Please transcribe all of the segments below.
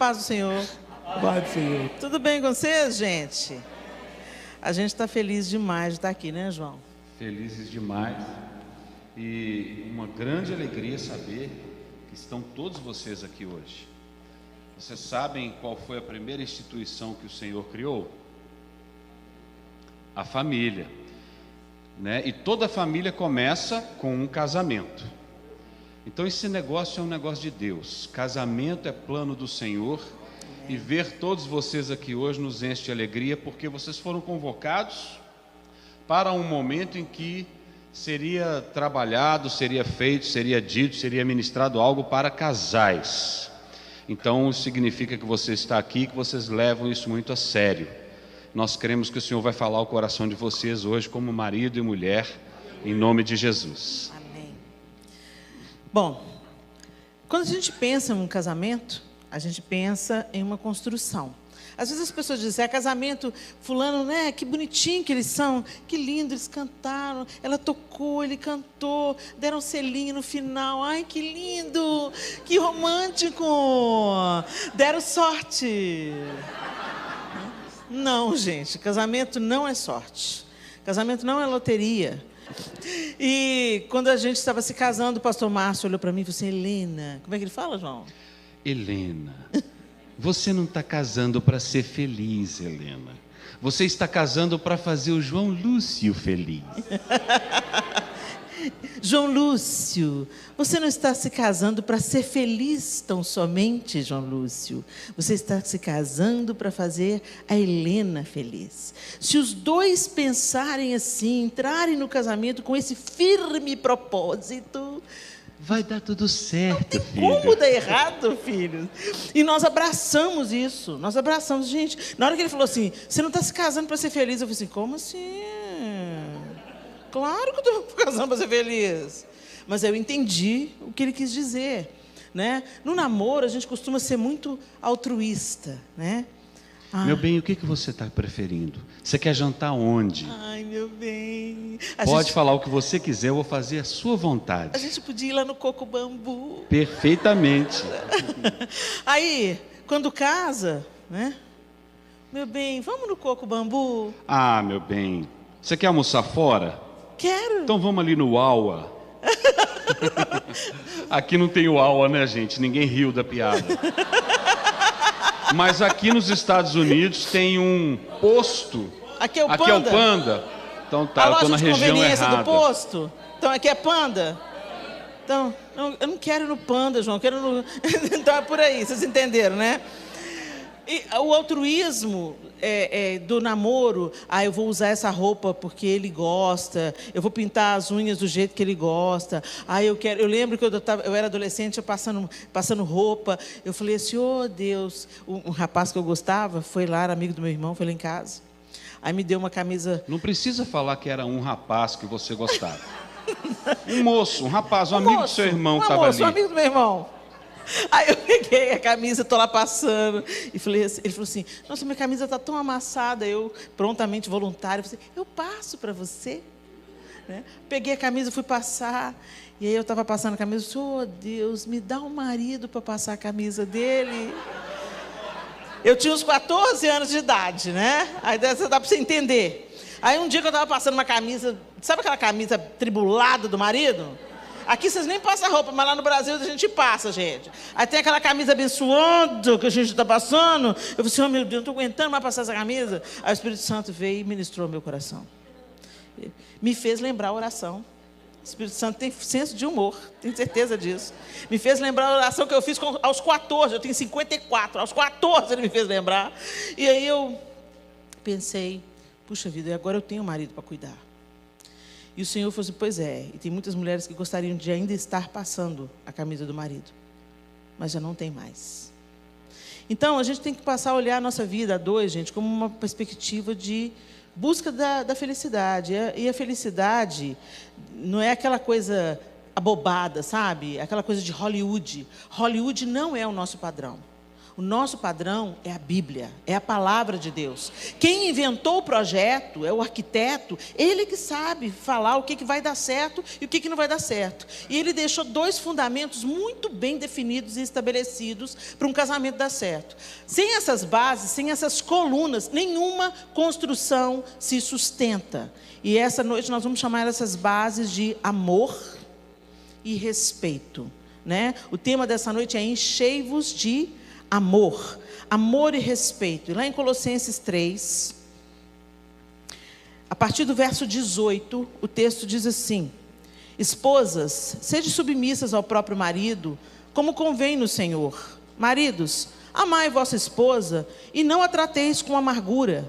paz do Senhor. Paz do Senhor. Tudo bem com vocês, gente? A gente está feliz demais de estar aqui, né, João? Felizes demais. E uma grande alegria saber que estão todos vocês aqui hoje. Vocês sabem qual foi a primeira instituição que o Senhor criou? A família, né? E toda família começa com um casamento. Então esse negócio é um negócio de Deus. Casamento é plano do Senhor. E ver todos vocês aqui hoje nos enche de alegria, porque vocês foram convocados para um momento em que seria trabalhado, seria feito, seria dito, seria ministrado algo para casais. Então isso significa que você está aqui, que vocês levam isso muito a sério. Nós cremos que o Senhor vai falar ao coração de vocês hoje como marido e mulher, em nome de Jesus. Amém. Bom, quando a gente pensa em um casamento, a gente pensa em uma construção. Às vezes as pessoas dizem, casamento, fulano, né? Que bonitinho que eles são, que lindo, eles cantaram, ela tocou, ele cantou, deram um selinho no final, ai que lindo, que romântico, deram sorte. Não, gente, casamento não é sorte, casamento não é loteria. E quando a gente estava se casando, o pastor Márcio olhou para mim e falou assim, Helena, como é que ele fala, João? Helena, você não está casando para ser feliz, Helena. Você está casando para fazer o João Lúcio feliz. João Lúcio, você não está se casando para ser feliz tão somente, João Lúcio. Você está se casando para fazer a Helena feliz. Se os dois pensarem assim, entrarem no casamento com esse firme propósito, vai dar tudo certo, não tem como dar errado, filho. E nós abraçamos isso. Nós abraçamos, gente. Na hora que ele falou assim, você não está se casando para ser feliz, eu falei assim, como assim? Claro que eu estou casando para ser feliz. Mas eu entendi o que ele quis dizer, né? No namoro, a gente costuma ser muito altruísta, né? Meu bem, o que você está preferindo? Você quer jantar onde? Ai, meu bem. Pode falar o que você quiser, eu vou fazer a sua vontade. A gente podia ir lá no Coco Bambu. Perfeitamente. Aí, quando casa, né? Meu bem, vamos no Coco Bambu? Ah, meu bem, você quer almoçar fora? Quero. Então vamos ali no Uaua. Aqui não tem Uaua, né, gente? Ninguém riu da piada. Mas aqui nos Estados Unidos tem um posto. Aqui é o Panda. Aqui é o Panda. Então tá, eu estou na região errada. A loja de conveniência do posto. Então aqui é Panda. Então, eu não quero ir no Panda, João. Eu quero no... Então é por aí, vocês entenderam, né? E o altruísmo do namoro, eu vou usar essa roupa porque ele gosta, eu vou pintar as unhas do jeito que ele gosta, eu lembro que eu era adolescente, eu passando roupa, eu falei assim, oh Deus, um rapaz que eu gostava, foi lá, era amigo do meu irmão, foi lá em casa, aí me deu uma camisa... Não precisa falar que era um rapaz que você gostava. Um moço, um rapaz, um amigo do seu irmão que estava ali. Um amigo do meu irmão. Aí eu peguei a camisa, estou lá passando, e falei assim, ele falou assim, nossa, minha camisa está tão amassada, eu prontamente voluntário, falei, eu passo para você, né? Peguei a camisa, fui passar, e aí eu estava passando a camisa, oh Deus, me dá um marido para passar a camisa dele. Eu tinha uns 14 anos de idade, né? Aí dá para você entender. Aí um dia que eu estava passando uma camisa, sabe aquela camisa tribulada do marido? Aqui vocês nem passam roupa, mas lá no Brasil a gente passa, gente. Aí tem aquela camisa abençoada que a gente está passando. Eu falei assim, oh meu Deus, não estou aguentando mais passar essa camisa. Aí o Espírito Santo veio e ministrou meu coração. Me fez lembrar a oração. O Espírito Santo tem senso de humor, tenho certeza disso. Me fez lembrar a oração que eu fiz aos 14, eu tenho 54, aos 14 ele me fez lembrar. E aí eu pensei, puxa vida, agora eu tenho um marido para cuidar. E o Senhor falou assim, pois é, e tem muitas mulheres que gostariam de ainda estar passando a camisa do marido, mas já não tem mais. Então, a gente tem que passar a olhar a nossa vida a dois, gente, como uma perspectiva de busca da felicidade. E a felicidade não é aquela coisa abobada, sabe? Aquela coisa de Hollywood. Hollywood não é o nosso padrão. O nosso padrão é a Bíblia, é a palavra de Deus. Quem inventou o projeto é o arquiteto, ele que sabe falar o que vai dar certo e o que não vai dar certo. E ele deixou 2 fundamentos muito bem definidos e estabelecidos para um casamento dar certo. Sem essas bases, sem essas colunas, nenhuma construção se sustenta. E essa noite nós vamos chamar essas bases de amor e respeito, né? O tema dessa noite é enchei-vos de amor, amor e respeito. E lá em Colossenses 3, a partir do verso 18, o texto diz assim: esposas, sede submissas ao próprio marido, como convém no Senhor. Maridos, amai vossa esposa e não a trateis com amargura.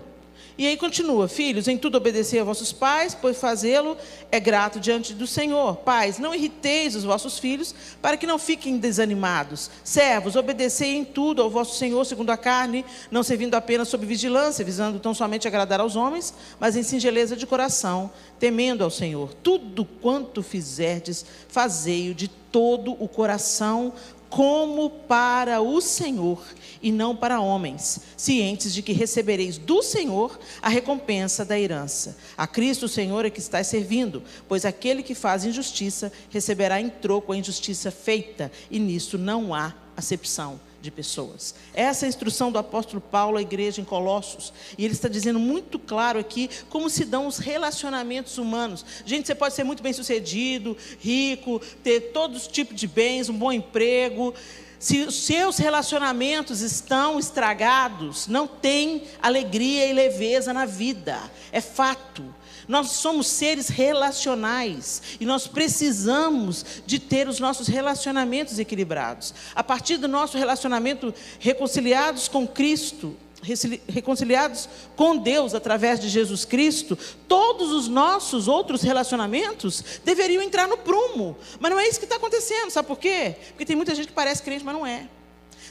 E aí continua: filhos, em tudo obedecei a vossos pais, pois fazê-lo é grato diante do Senhor. Pais, não irriteis os vossos filhos, para que não fiquem desanimados. Servos, obedecei em tudo ao vosso Senhor segundo a carne, não servindo apenas sob vigilância, visando tão somente agradar aos homens, mas em singeleza de coração, temendo ao Senhor. Tudo quanto fizerdes, fazei-o de todo o coração, como para o Senhor e não para homens, cientes de que recebereis do Senhor a recompensa da herança. A Cristo o Senhor é que estáis servindo, pois aquele que faz injustiça receberá em troco a injustiça feita, e nisso não há acepção de pessoas. Essa é a instrução do apóstolo Paulo à igreja em Colossos, e ele está dizendo muito claro aqui como se dão os relacionamentos humanos. Gente, você pode ser muito bem sucedido, rico, ter todos os tipos de bens, um bom emprego. Se os seus relacionamentos estão estragados, não tem alegria e leveza na vida, é fato. Nós somos seres relacionais e nós precisamos de ter os nossos relacionamentos equilibrados. A partir do nosso relacionamento reconciliados com Cristo, reconciliados com Deus através de Jesus Cristo, todos os nossos outros relacionamentos deveriam entrar no prumo. Mas não é isso que está acontecendo, sabe por quê? Porque tem muita gente que parece crente, mas não é.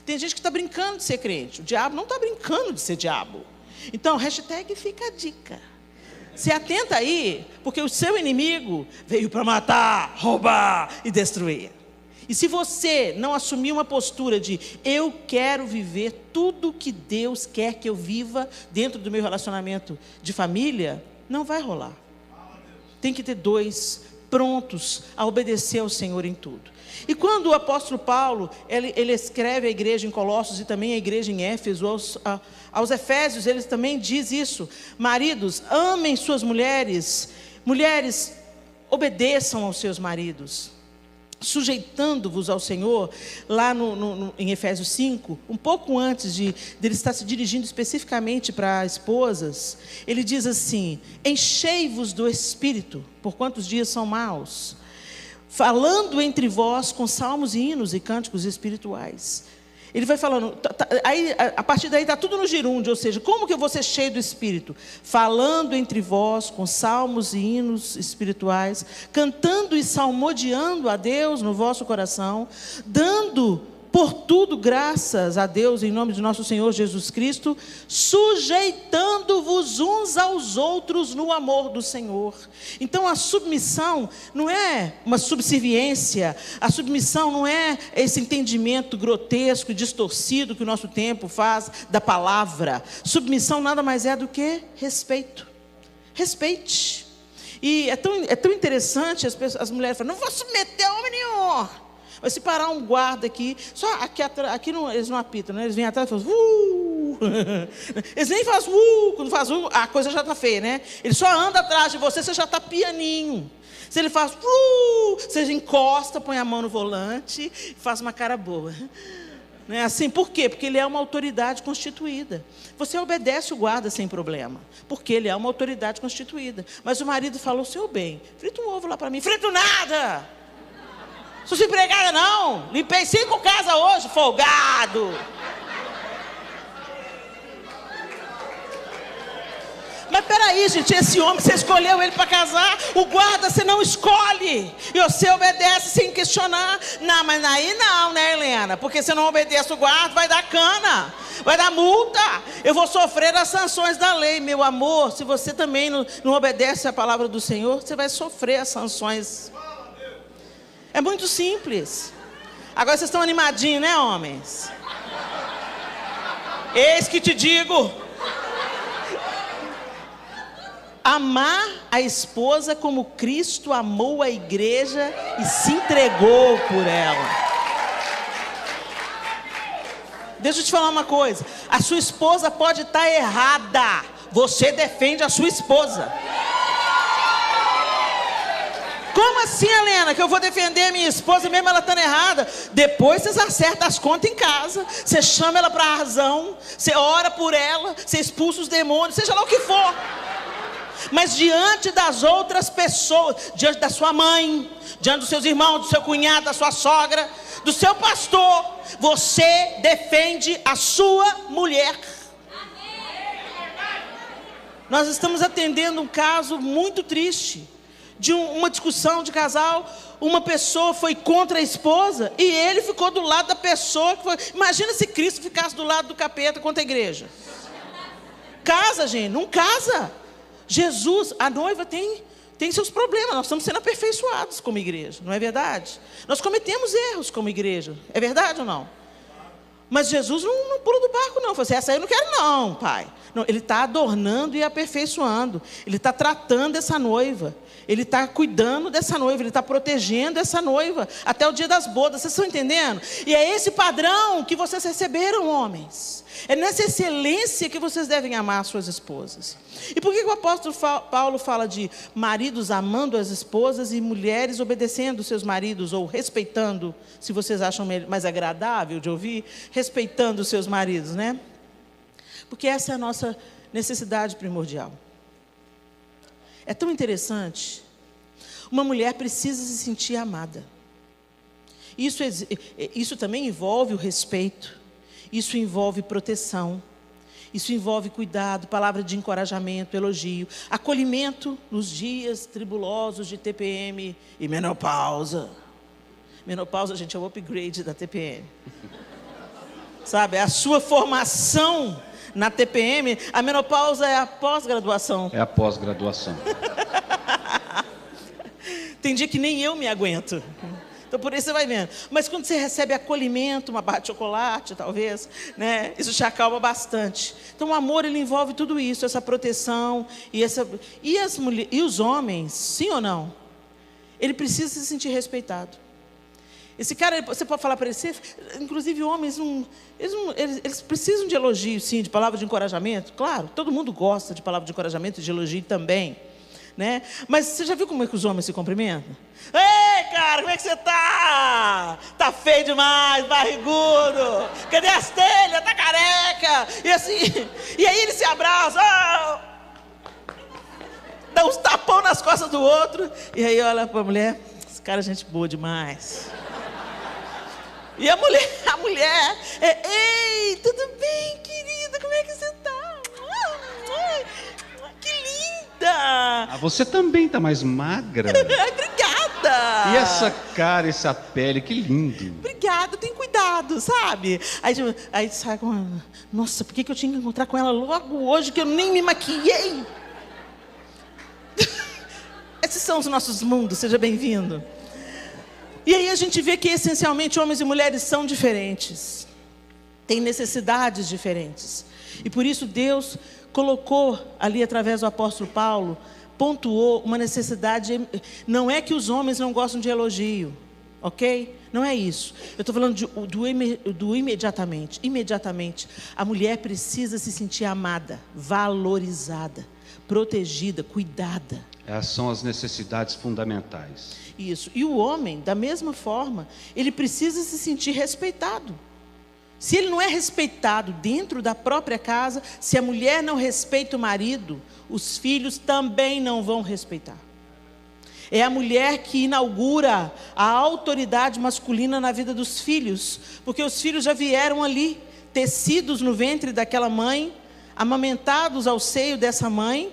Tem gente que está brincando de ser crente. O diabo não está brincando de ser diabo. Então, hashtag fica a dica. Se atenta aí, porque o seu inimigo veio para matar, roubar e destruir. E se você não assumir uma postura de eu quero viver tudo que Deus quer que eu viva dentro do meu relacionamento de família, não vai rolar. Tem que ter 2 prontos a obedecer ao Senhor em tudo. E quando o apóstolo Paulo, ele escreve à igreja em Colossos e também à igreja em Éfeso, aos Efésios, ele também diz isso: maridos, amem suas mulheres, mulheres, obedeçam aos seus maridos, sujeitando-vos ao Senhor. Lá em Efésios 5, um pouco antes dele estar se dirigindo especificamente para esposas, ele diz assim: enchei-vos do Espírito, por quantos dias são maus, falando entre vós com salmos, hinos e cânticos espirituais. Ele vai falando, aí, a partir daí está tudo no gerúndio, ou seja, como que eu vou ser cheio do Espírito? Falando entre vós com salmos e hinos espirituais, cantando e salmodiando a Deus no vosso coração, dando por tudo graças a Deus em nome de nosso Senhor Jesus Cristo, sujeitando-vos uns aos outros no amor do Senhor. Então a submissão não é uma subserviência, a submissão não é esse entendimento grotesco e distorcido que o nosso tempo faz da palavra. Submissão nada mais é do que respeito. Respeite. E é tão interessante, as mulheres falam, não vou submeter a homem nenhum. Mas se parar um guarda aqui, só aqui não, eles não apitam, né? Eles vêm atrás e fazem Eles nem fazem quando faz a coisa já está feia, né? Ele só anda atrás de você, você já está pianinho. Se ele faz você encosta, põe a mão no volante e faz uma cara boa. Não é assim? Por quê? Porque ele é uma autoridade constituída. Você obedece o guarda sem problema, porque ele é uma autoridade constituída. Mas o marido falou, seu bem, frita um ovo lá para mim. Frito nada! Sou empregada não, limpei 5 casas hoje, folgado. Mas peraí, gente, esse homem, você escolheu ele para casar, o guarda você não escolhe, e você obedece sem questionar. Não, mas aí não, né, Helena? Porque se não obedece o guarda, vai dar cana, vai dar multa, eu vou sofrer as sanções da lei. Meu amor, se você também não obedece a palavra do Senhor, você vai sofrer as sanções. É muito simples. Agora vocês estão animadinhos, né, homens? Eis que te digo: amar a esposa como Cristo amou a igreja e se entregou por ela. Deixa eu te falar uma coisa. A sua esposa pode estar errada. Você defende a sua esposa. Como assim, Helena, que eu vou defender a minha esposa mesmo ela estando errada? Depois vocês acertam as contas em casa. Você chama ela para a razão. Você ora por ela. Você expulsa os demônios. Seja lá o que for. Mas diante das outras pessoas, diante da sua mãe, diante dos seus irmãos, do seu cunhado, da sua sogra, do seu pastor, você defende a sua mulher. Nós estamos atendendo um caso muito triste, de uma discussão de casal. Uma pessoa foi contra a esposa e ele ficou do lado da pessoa que foi. Imagina se Cristo ficasse do lado do capeta contra a igreja. Casa, gente, não casa. Jesus, a noiva tem seus problemas. Nós estamos sendo aperfeiçoados como igreja, não é verdade? Nós cometemos erros como igreja, é verdade ou não? Mas Jesus não pula do barco, não. Falou assim: essa aí eu não quero, não, pai. Não, ele está adornando e aperfeiçoando. Ele está tratando essa noiva. Ele está cuidando dessa noiva. Ele está protegendo essa noiva até o dia das bodas. Vocês estão entendendo? E é esse padrão que vocês receberam, homens. É nessa excelência que vocês devem amar suas esposas. E por que o apóstolo Paulo fala de maridos amando as esposas e mulheres obedecendo seus maridos, ou respeitando, se vocês acham mais agradável de ouvir, respeitando os seus maridos, né? Porque essa é a nossa necessidade primordial. É tão interessante. Uma mulher precisa se sentir amada. Isso também envolve o respeito. Isso envolve proteção. Isso envolve cuidado, palavra de encorajamento, elogio, acolhimento nos dias tribulosos de TPM e menopausa. Menopausa, gente, é o upgrade da TPM. Sabe, a sua formação na TPM, a menopausa é a pós-graduação. É a pós-graduação. Tem dia que nem eu me aguento. Então, por isso você vai vendo. Mas quando você recebe acolhimento, uma barra de chocolate, talvez, né? Isso te acalma bastante. Então, o amor, ele envolve tudo isso, essa proteção. E os homens, sim ou não? Ele precisa se sentir respeitado. Esse cara, você pode falar para ele, inclusive homens, eles precisam de elogio, sim, de palavra de encorajamento. Claro, todo mundo gosta de palavra de encorajamento e de elogio também. Né? Mas você já viu como é que os homens se cumprimentam? Ei, cara, como é que você tá? Tá feio demais, barrigudo. Cadê as telhas? Tá careca. E assim, e aí eles se abraçam. Dá uns tapão nas costas do outro. E aí olha pra mulher, esse cara é gente boa demais. E a mulher ei, tudo bem, querida? Como é que você tá? Que linda! Ah, você também tá mais magra. Obrigada! E essa cara, essa pele, que lindo! Obrigada, tem cuidado, sabe? Aí sai com ela. Nossa, por que eu tinha que encontrar com ela logo hoje, que eu nem me maquiei? Esses são os nossos mundos, seja bem-vindo. E aí a gente vê que essencialmente homens e mulheres são diferentes. Têm necessidades diferentes. E por isso Deus colocou ali através do apóstolo Paulo, pontuou uma necessidade. Não é que os homens não gostam de elogio, ok? Não é isso. Eu estou falando do imediatamente. Imediatamente, a mulher precisa se sentir amada, valorizada, protegida, cuidada. Essas são as necessidades fundamentais. Isso. E o homem, da mesma forma, ele precisa se sentir respeitado. Se ele não é respeitado dentro da própria casa, se a mulher não respeita o marido, os filhos também não vão respeitar. É a mulher que inaugura a autoridade masculina na vida dos filhos, porque os filhos já vieram ali, tecidos no ventre daquela mãe, amamentados ao seio dessa mãe.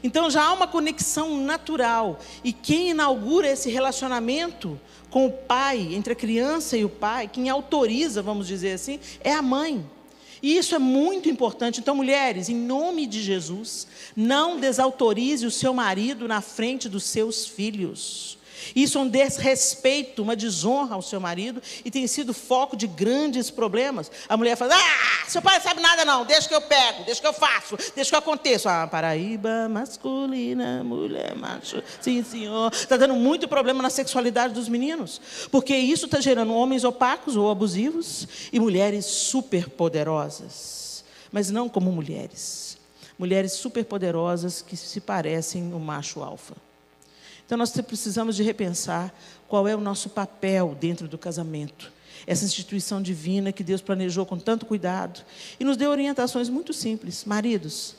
Então já há uma conexão natural. E quem inaugura esse relacionamento com o pai, entre a criança e o pai, quem autoriza, vamos dizer assim, é a mãe. E isso é muito importante. Então, mulheres, em nome de Jesus, não desautorize o seu marido na frente dos seus filhos. Isso é um desrespeito, uma desonra ao seu marido e tem sido foco de grandes problemas. A mulher fala, seu pai não sabe nada não, deixa que eu pego, deixa que eu faço, deixa que eu aconteço. Paraíba masculina, mulher macho, sim senhor. Está dando muito problema na sexualidade dos meninos, porque isso está gerando homens opacos ou abusivos e mulheres superpoderosas, mas não como mulheres. Mulheres superpoderosas que se parecem no macho alfa. Então, nós precisamos de repensar qual é o nosso papel dentro do casamento. Essa instituição divina que Deus planejou com tanto cuidado e nos deu orientações muito simples. Maridos,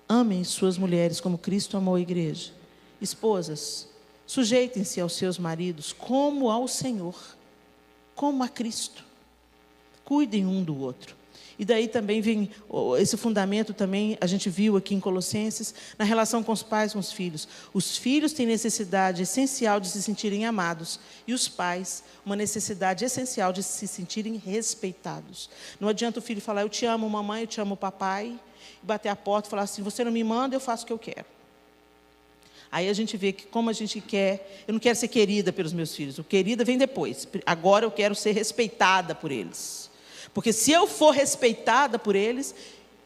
amem suas mulheres como Cristo amou a igreja. Esposas, sujeitem-se aos seus maridos como ao Senhor, como a Cristo. Cuidem um do outro. E daí também vem esse fundamento também, a gente viu aqui em Colossenses, na relação com os pais, com os filhos. Os filhos têm necessidade essencial de se sentirem amados e os pais, uma necessidade essencial de se sentirem respeitados. Não adianta o filho falar, eu te amo mamãe, eu te amo papai, e bater a porta e falar assim, você não me manda, eu faço o que eu quero. Aí a gente vê que como a gente quer, eu não quero ser querida pelos meus filhos, o querida vem depois, agora eu quero ser respeitada por eles. Porque se eu for respeitada por eles,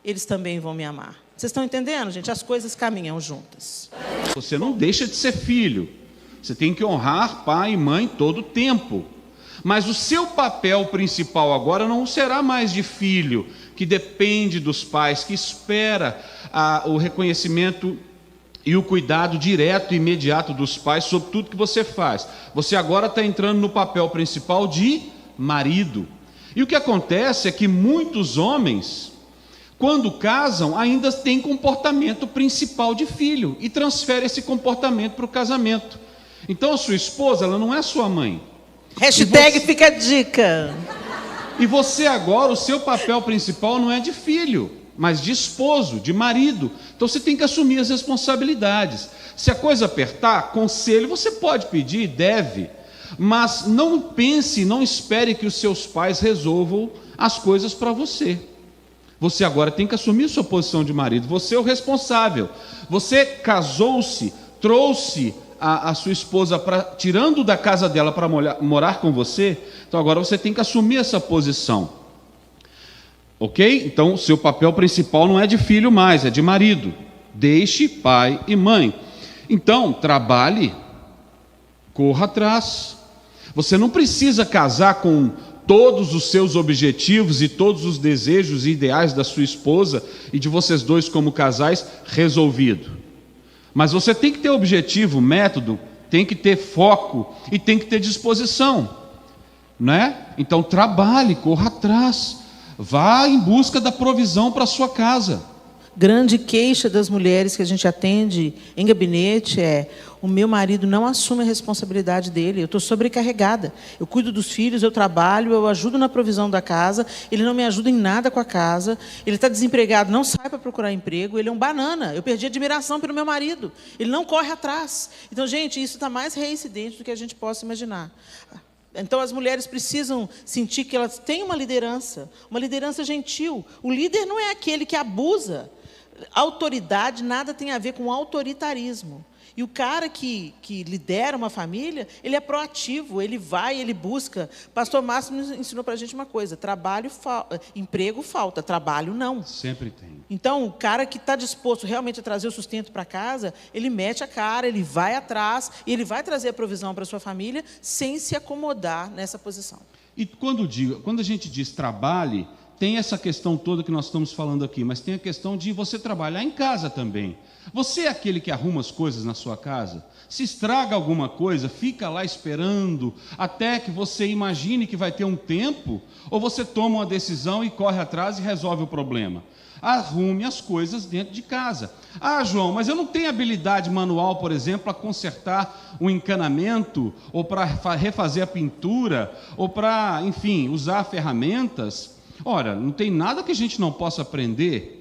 eles também vão me amar. Vocês estão entendendo, gente? As coisas caminham juntas. Você não deixa de ser filho. Você tem que honrar pai e mãe todo o tempo. Mas o seu papel principal agora não será mais de filho, que depende dos pais, que espera o reconhecimento e o cuidado direto e imediato dos pais sobre tudo que você faz. Você agora está entrando no papel principal de marido. E o que acontece é que muitos homens, quando casam, ainda têm comportamento principal de filho e transferem esse comportamento para o casamento. Então a sua esposa, ela não é sua mãe. Hashtag fica a dica. E você agora, o seu papel principal não é de filho, mas de esposo, de marido. Então você tem que assumir as responsabilidades. Se a coisa apertar, conselho você pode pedir, deve. Mas não pense, não espere que os seus pais resolvam as coisas para você. Você agora tem que assumir sua posição de marido. Você é o responsável. Você casou-se, trouxe a sua esposa, tirando da casa dela para morar com você. Então agora você tem que assumir essa posição. Ok? Então o seu papel principal não é de filho mais, é de marido. Deixe pai e mãe. Então trabalhe, corra atrás. Você não precisa casar com todos os seus objetivos e todos os desejos e ideais da sua esposa e de vocês dois como casais resolvido. Mas você tem que ter objetivo, método, tem que ter foco e tem que ter disposição, né? Então trabalhe, corra atrás, vá em busca da provisão para a sua casa. Grande queixa das mulheres que a gente atende em gabinete é: o meu marido não assume a responsabilidade dele, eu estou sobrecarregada, eu cuido dos filhos, eu trabalho, eu ajudo na provisão da casa, ele não me ajuda em nada com a casa, ele está desempregado, não sai para procurar emprego, ele é um banana, eu perdi a admiração pelo meu marido, ele não corre atrás. Então, gente, isso está mais reincidente do que a gente possa imaginar. Então, as mulheres precisam sentir que elas têm uma liderança gentil. O líder não é aquele que abusa. Autoridade nada tem a ver com autoritarismo. E o cara que lidera uma família, ele é proativo, ele vai, ele busca. Pastor Márcio nos ensinou para a gente uma coisa: emprego falta, trabalho não. Sempre tem. Então, o cara que está disposto realmente a trazer o sustento para casa, ele mete a cara, ele vai atrás, e ele vai trazer a provisão para a sua família sem se acomodar nessa posição. E quando a gente diz trabalhe, tem essa questão toda que nós estamos falando aqui, mas tem a questão de você trabalhar em casa também. Você é aquele que arruma as coisas na sua casa? Se estraga alguma coisa, fica lá esperando até que você imagine que vai ter um tempo, ou você toma uma decisão e corre atrás e resolve o problema? Arrume as coisas dentro de casa. Ah, João, mas eu não tenho habilidade manual, por exemplo, para consertar um encanamento, ou para refazer a pintura, ou para, enfim, usar ferramentas. Ora, não tem nada que a gente não possa aprender.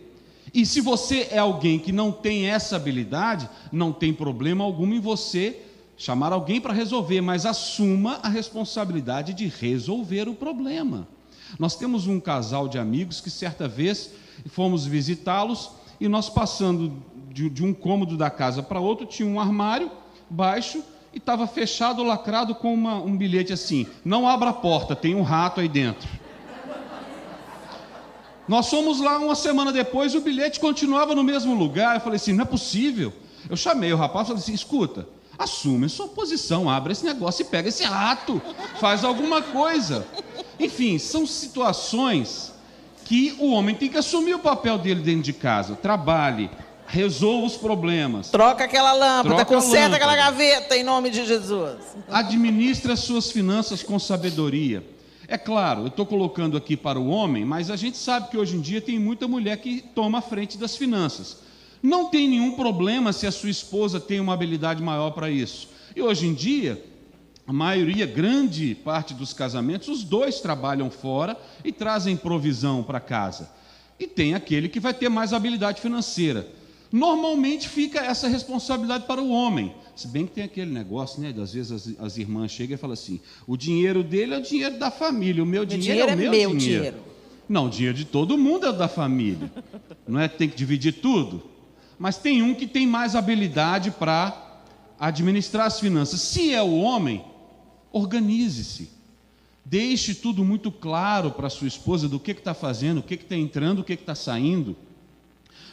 E se você é alguém que não tem essa habilidade, não tem problema algum em você chamar alguém para resolver, mas assuma a responsabilidade de resolver o problema. Nós temos um casal de amigos que certa vez fomos visitá-los e nós passando de um cômodo da casa para outro, tinha um armário baixo e estava fechado, lacrado com um bilhete assim: não abra a porta, tem um rato aí dentro. Nós fomos lá uma semana depois, o bilhete continuava no mesmo lugar. Eu falei assim, não é possível. Eu chamei o rapaz e falei assim, escuta, assume a sua posição, abre esse negócio e pega esse rato, faz alguma coisa. Enfim, são situações que o homem tem que assumir o papel dele dentro de casa. Trabalhe, resolva os problemas. Troca aquela lâmpada, conserta aquela lâmpada. gaveta em nome de Jesus. Administre as suas finanças com sabedoria. É claro, eu estou colocando aqui para o homem, mas a gente sabe que hoje em dia tem muita mulher que toma a frente das finanças. Não tem nenhum problema se a sua esposa tem uma habilidade maior para isso. E hoje em dia, a maioria, grande parte dos casamentos, os dois trabalham fora e trazem provisão para casa. E tem aquele que vai ter mais habilidade financeira. Normalmente fica essa responsabilidade para o homem. Se bem que tem aquele negócio, né? Às vezes as irmãs chegam e falam assim, o dinheiro dele é o dinheiro da família, o meu dinheiro é o meu dinheiro. Não, o dinheiro de todo mundo é o da família. Não é que tem que dividir tudo? Mas tem um que tem mais habilidade para administrar as finanças. Se é o homem, organize-se. Deixe tudo muito claro para a sua esposa do que está fazendo, o que está entrando, o que está saindo.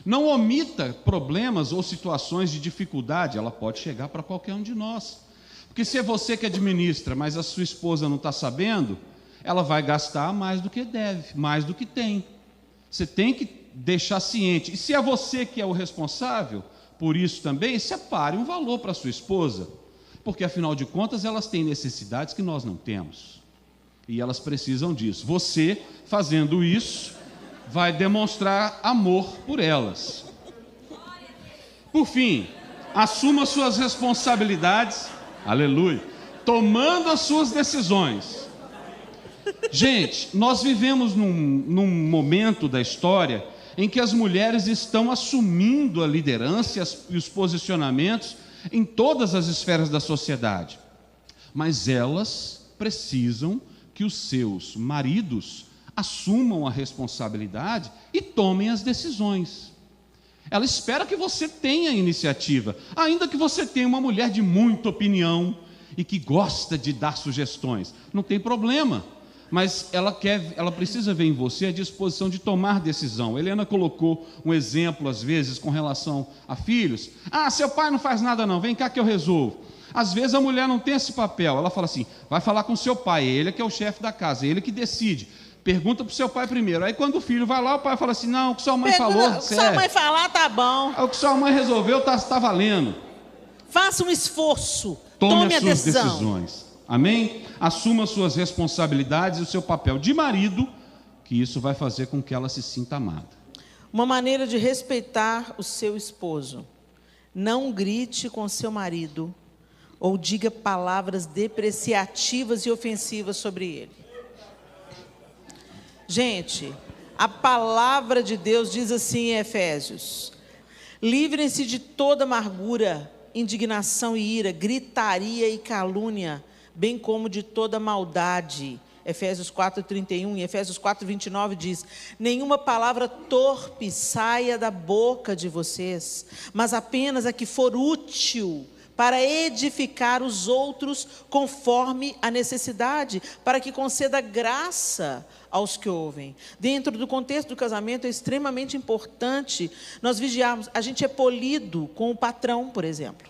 Não omita problemas ou situações de dificuldade, ela pode chegar para qualquer um de nós. Porque se é você que administra, mas a sua esposa não está sabendo, ela vai gastar mais do que deve, mais do que tem. Você tem que deixar ciente. E se é você que é o responsável por isso também, separe um valor para a sua esposa. Porque, afinal de contas, elas têm necessidades que nós não temos. E elas precisam disso. Você, fazendo isso, vai demonstrar amor por elas. Por fim, assuma suas responsabilidades, aleluia, tomando as suas decisões. Gente, nós vivemos num momento da história em que as mulheres estão assumindo a liderança e os posicionamentos em todas as esferas da sociedade. Mas elas precisam que os seus maridos assumam a responsabilidade e tomem as decisões. Ela espera que você tenha iniciativa, ainda que você tenha uma mulher de muita opinião e que gosta de dar sugestões. Não tem problema, mas ela precisa ver em você a disposição de tomar decisão. Helena colocou um exemplo, às vezes, com relação a filhos. Ah, seu pai não faz nada não, vem cá que eu resolvo. Às vezes a mulher não tem esse papel, ela fala assim, vai falar com seu pai, ele que é o chefe da casa, ele que decide. Pergunta para o seu pai primeiro. Aí quando o filho vai lá, o pai fala assim, não, o que sua mãe falou, o que sua mãe falar tá bom. O que sua mãe resolveu tá valendo. Faça um esforço, tome as suas decisões. Amém? Assuma suas responsabilidades e o seu papel de marido, que isso vai fazer com que ela se sinta amada. Uma maneira de respeitar o seu esposo. Não grite com seu marido ou diga palavras depreciativas e ofensivas sobre ele. Gente, a palavra de Deus diz assim em Efésios: livrem-se de toda amargura, indignação e ira, gritaria e calúnia, bem como de toda maldade. Efésios 4:31 e Efésios 4:29 diz: nenhuma palavra torpe saia da boca de vocês, mas apenas a que for útil para edificar os outros conforme a necessidade, para que conceda graça aos que ouvem. Dentro do contexto do casamento é extremamente importante nós vigiarmos. A gente é polido com o patrão, por exemplo.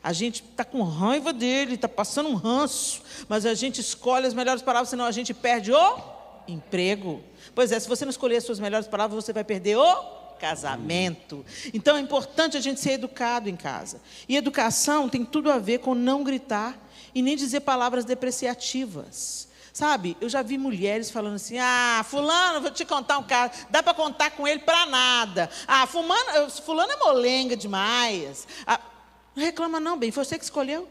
A gente está com raiva dele, está passando um ranço, mas a gente escolhe as melhores palavras, senão a gente perde o emprego. Pois é, se você não escolher as suas melhores palavras, você vai perder o casamento. Então é importante a gente ser educado em casa. E educação tem tudo a ver com não gritar e nem dizer palavras depreciativas. Sabe, eu já vi mulheres falando assim, fulano, vou te contar um caso, dá para contar com ele para nada. Fulano é molenga demais. Não reclama não, bem, foi você que escolheu.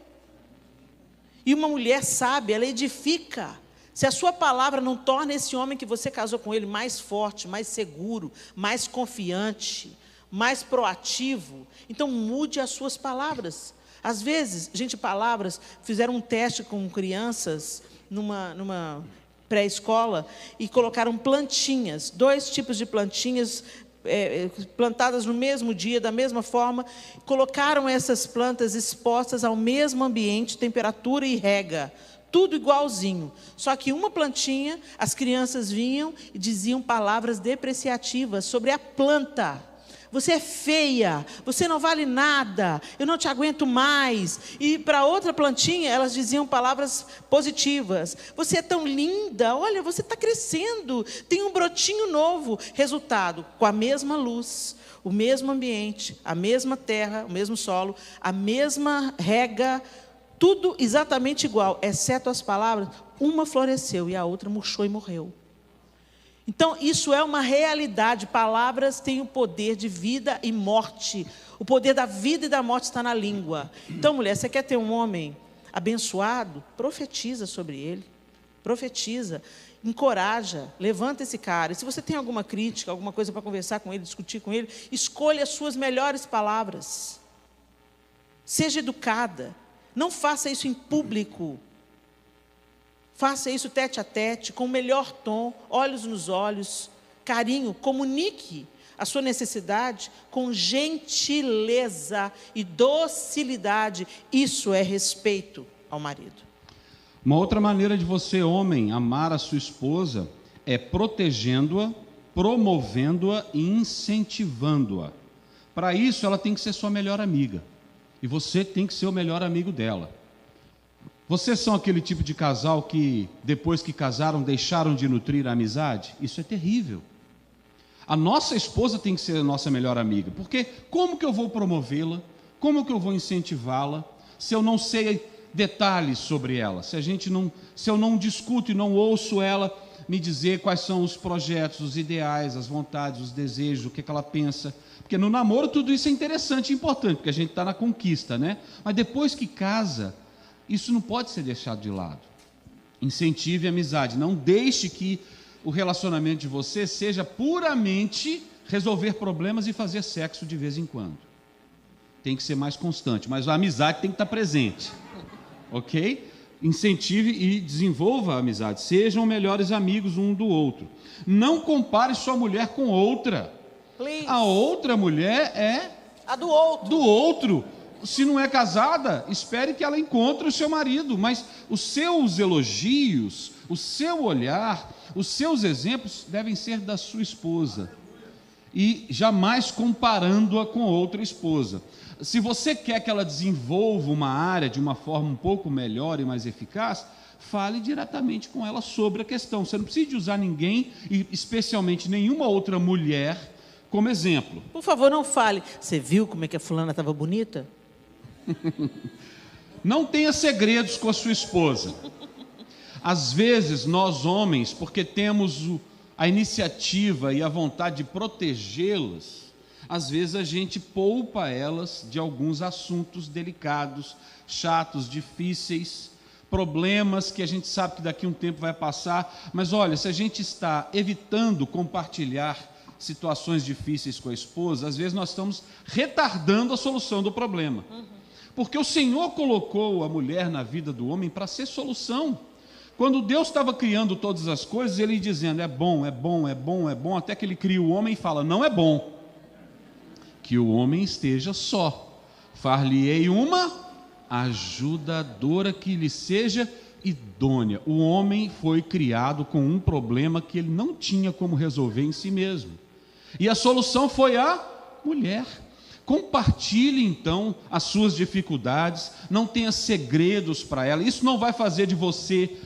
E uma mulher sábia, ela edifica. Se a sua palavra não torna esse homem que você casou com ele mais forte, mais seguro, mais confiante, mais proativo, então mude as suas palavras. Às vezes, palavras, fizeram um teste com crianças numa pré-escola e colocaram plantinhas, 2 tipos de plantinhas plantadas no mesmo dia, da mesma forma, colocaram essas plantas expostas ao mesmo ambiente, temperatura e rega, tudo igualzinho. Só que uma plantinha, as crianças vinham e diziam palavras depreciativas sobre a planta. Você é feia, você não vale nada, eu não te aguento mais. E para outra plantinha, elas diziam palavras positivas. Você é tão linda, olha, você está crescendo, tem um brotinho novo. Resultado, com a mesma luz, o mesmo ambiente, a mesma terra, o mesmo solo, a mesma rega, tudo exatamente igual, exceto as palavras, uma floresceu e a outra murchou e morreu. Então, isso é uma realidade. Palavras têm o poder de vida e morte. O poder da vida e da morte está na língua. Então, mulher, você quer ter um homem abençoado? Profetiza sobre ele. Profetiza. Encoraja. Levanta esse cara. E se você tem alguma crítica, alguma coisa para conversar com ele, discutir com ele, escolha as suas melhores palavras. Seja educada. Não faça isso em público. Faça isso tete a tete, com o melhor tom, olhos nos olhos, carinho. Comunique a sua necessidade com gentileza e docilidade. Isso é respeito ao marido. Uma outra maneira de você, homem, amar a sua esposa é protegendo-a, promovendo-a e incentivando-a. Para isso, ela tem que ser sua melhor amiga. E você tem que ser o melhor amigo dela. Vocês são aquele tipo de casal que, depois que casaram, deixaram de nutrir a amizade? Isso é terrível. A nossa esposa tem que ser a nossa melhor amiga, porque como que eu vou promovê-la? Como que eu vou incentivá-la? Se eu não sei detalhes sobre ela, se eu não discuto e não ouço ela me dizer quais são os projetos, os ideais, as vontades, os desejos, o que ela pensa. Porque no namoro tudo isso é interessante e importante, porque a gente está na conquista, né? Mas depois que casa, isso não pode ser deixado de lado. Incentive a amizade. Não deixe que o relacionamento de você seja puramente resolver problemas e fazer sexo de vez em quando. Tem que ser mais constante, mas a amizade tem que estar presente. Ok? Incentive e desenvolva a amizade. Sejam melhores amigos um do outro. Não compare sua mulher com outra. Please. A outra mulher é a do outro. Do outro. Se não é casada, espere que ela encontre o seu marido, mas os seus elogios, o seu olhar, os seus exemplos devem ser da sua esposa e jamais comparando-a com outra esposa. Se você quer que ela desenvolva uma área de uma forma um pouco melhor e mais eficaz, fale diretamente com ela sobre a questão. Você não precisa de usar ninguém, e especialmente nenhuma outra mulher, como exemplo. Por favor, não fale. Você viu como é que a fulana estava bonita? Não tenha segredos com a sua esposa. Às vezes, nós homens, porque temos a iniciativa e a vontade de protegê-las, às vezes a gente poupa elas de alguns assuntos delicados, chatos, difíceis, problemas que a gente sabe que daqui a um tempo vai passar. Mas olha, se a gente está evitando compartilhar situações difíceis com a esposa, às vezes nós estamos retardando a solução do problema. Porque o Senhor colocou a mulher na vida do homem para ser solução. Quando Deus estava criando todas as coisas, Ele dizendo, é bom, é bom, é bom, é bom, até que Ele cria o homem e fala, não é bom que o homem esteja só. Far-lhe-ei uma ajudadora que lhe seja idônea. O homem foi criado com um problema que ele não tinha como resolver em si mesmo. E a solução foi a mulher. Compartilhe então as suas dificuldades, não tenha segredos para ela. Isso não vai fazer de você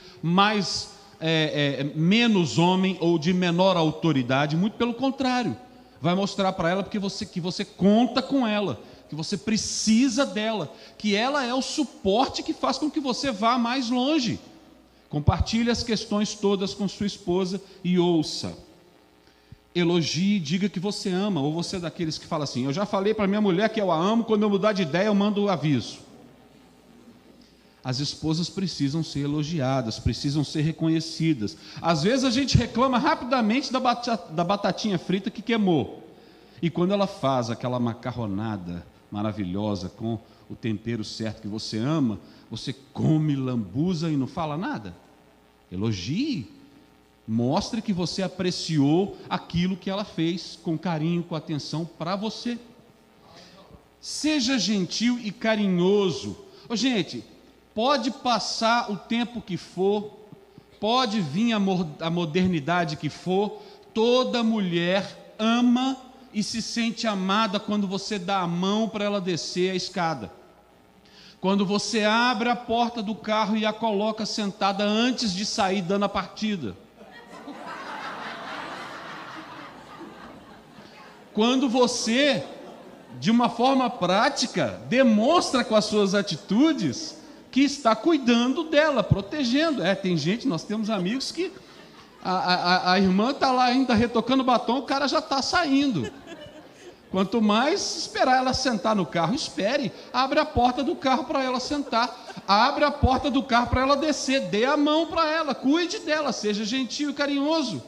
menos homem ou de menor autoridade, muito pelo contrário. Vai mostrar para ela que você conta com ela, que você precisa dela, que ela é o suporte que faz com que você vá mais longe. Compartilhe as questões todas com sua esposa e ouça. Elogie, diga que você ama, ou você é daqueles que fala assim, eu já falei para minha mulher que eu a amo, quando eu mudar de ideia eu mando o aviso. As esposas precisam ser elogiadas, precisam ser reconhecidas. Às vezes a gente reclama rapidamente da batatinha frita que queimou. E quando ela faz aquela macarronada maravilhosa com o tempero certo que você ama, você come, lambuza e não fala nada. Elogie. Mostre que você apreciou aquilo que ela fez com carinho, com atenção para você. Seja gentil e carinhoso. Gente, pode passar o tempo que for, pode vir a modernidade que for, toda mulher ama e se sente amada quando você dá a mão para ela descer a escada. Quando você abre a porta do carro e a coloca sentada antes de sair dando a partida. Quando você, de uma forma prática, demonstra com as suas atitudes que está cuidando dela, protegendo. Tem gente, nós temos amigos que a irmã está lá ainda retocando batom, o cara já está saindo. Quanto mais esperar ela sentar no carro, espere, abre a porta do carro para ela sentar, abre a porta do carro para ela descer, dê a mão para ela, cuide dela, seja gentil e carinhoso.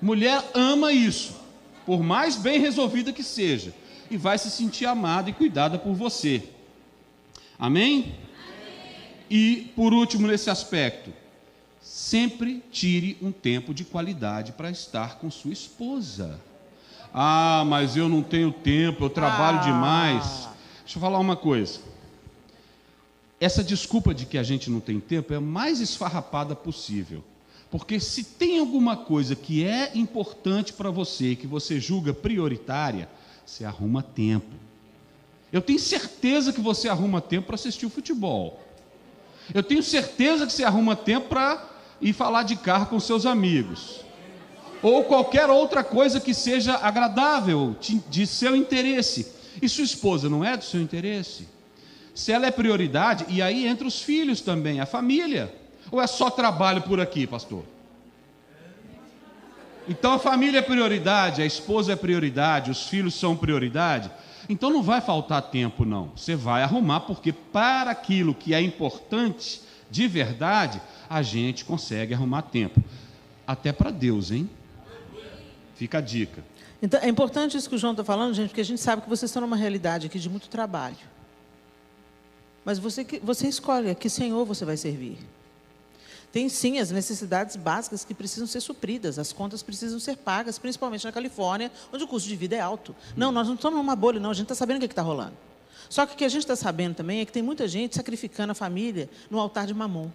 Mulher ama isso, por mais bem resolvida que seja, e vai se sentir amada e cuidada por você. Amém? E, por último, nesse aspecto, sempre tire um tempo de qualidade para estar com sua esposa. Mas eu não tenho tempo, eu trabalho demais. Deixa eu falar uma coisa. Essa desculpa de que a gente não tem tempo é a mais esfarrapada possível. Porque se tem alguma coisa que é importante para você, que você julga prioritária, você arruma tempo. Eu tenho certeza que você arruma tempo para assistir o futebol. Eu tenho certeza que você arruma tempo para ir falar de carro com seus amigos. Ou qualquer outra coisa que seja agradável, de seu interesse. E sua esposa não é do seu interesse? Se ela é prioridade, e aí entra os filhos também, a família. Ou é só trabalho por aqui, pastor? Então a família é prioridade, a esposa é prioridade, os filhos são prioridade. Então não vai faltar tempo, não. Você vai arrumar, porque para aquilo que é importante, de verdade, a gente consegue arrumar tempo. Até para Deus, hein? Fica a dica. Então, é importante isso que o João está falando, gente, porque a gente sabe que vocês estão numa realidade aqui de muito trabalho. Mas você escolhe a que Senhor você vai servir. Tem sim as necessidades básicas que precisam ser supridas, as contas precisam ser pagas, principalmente na Califórnia, onde o custo de vida é alto. Não, nós não estamos numa bolha, não, a gente está sabendo o que está rolando. Só que o que a gente está sabendo também é que tem muita gente sacrificando a família no altar de Mamon.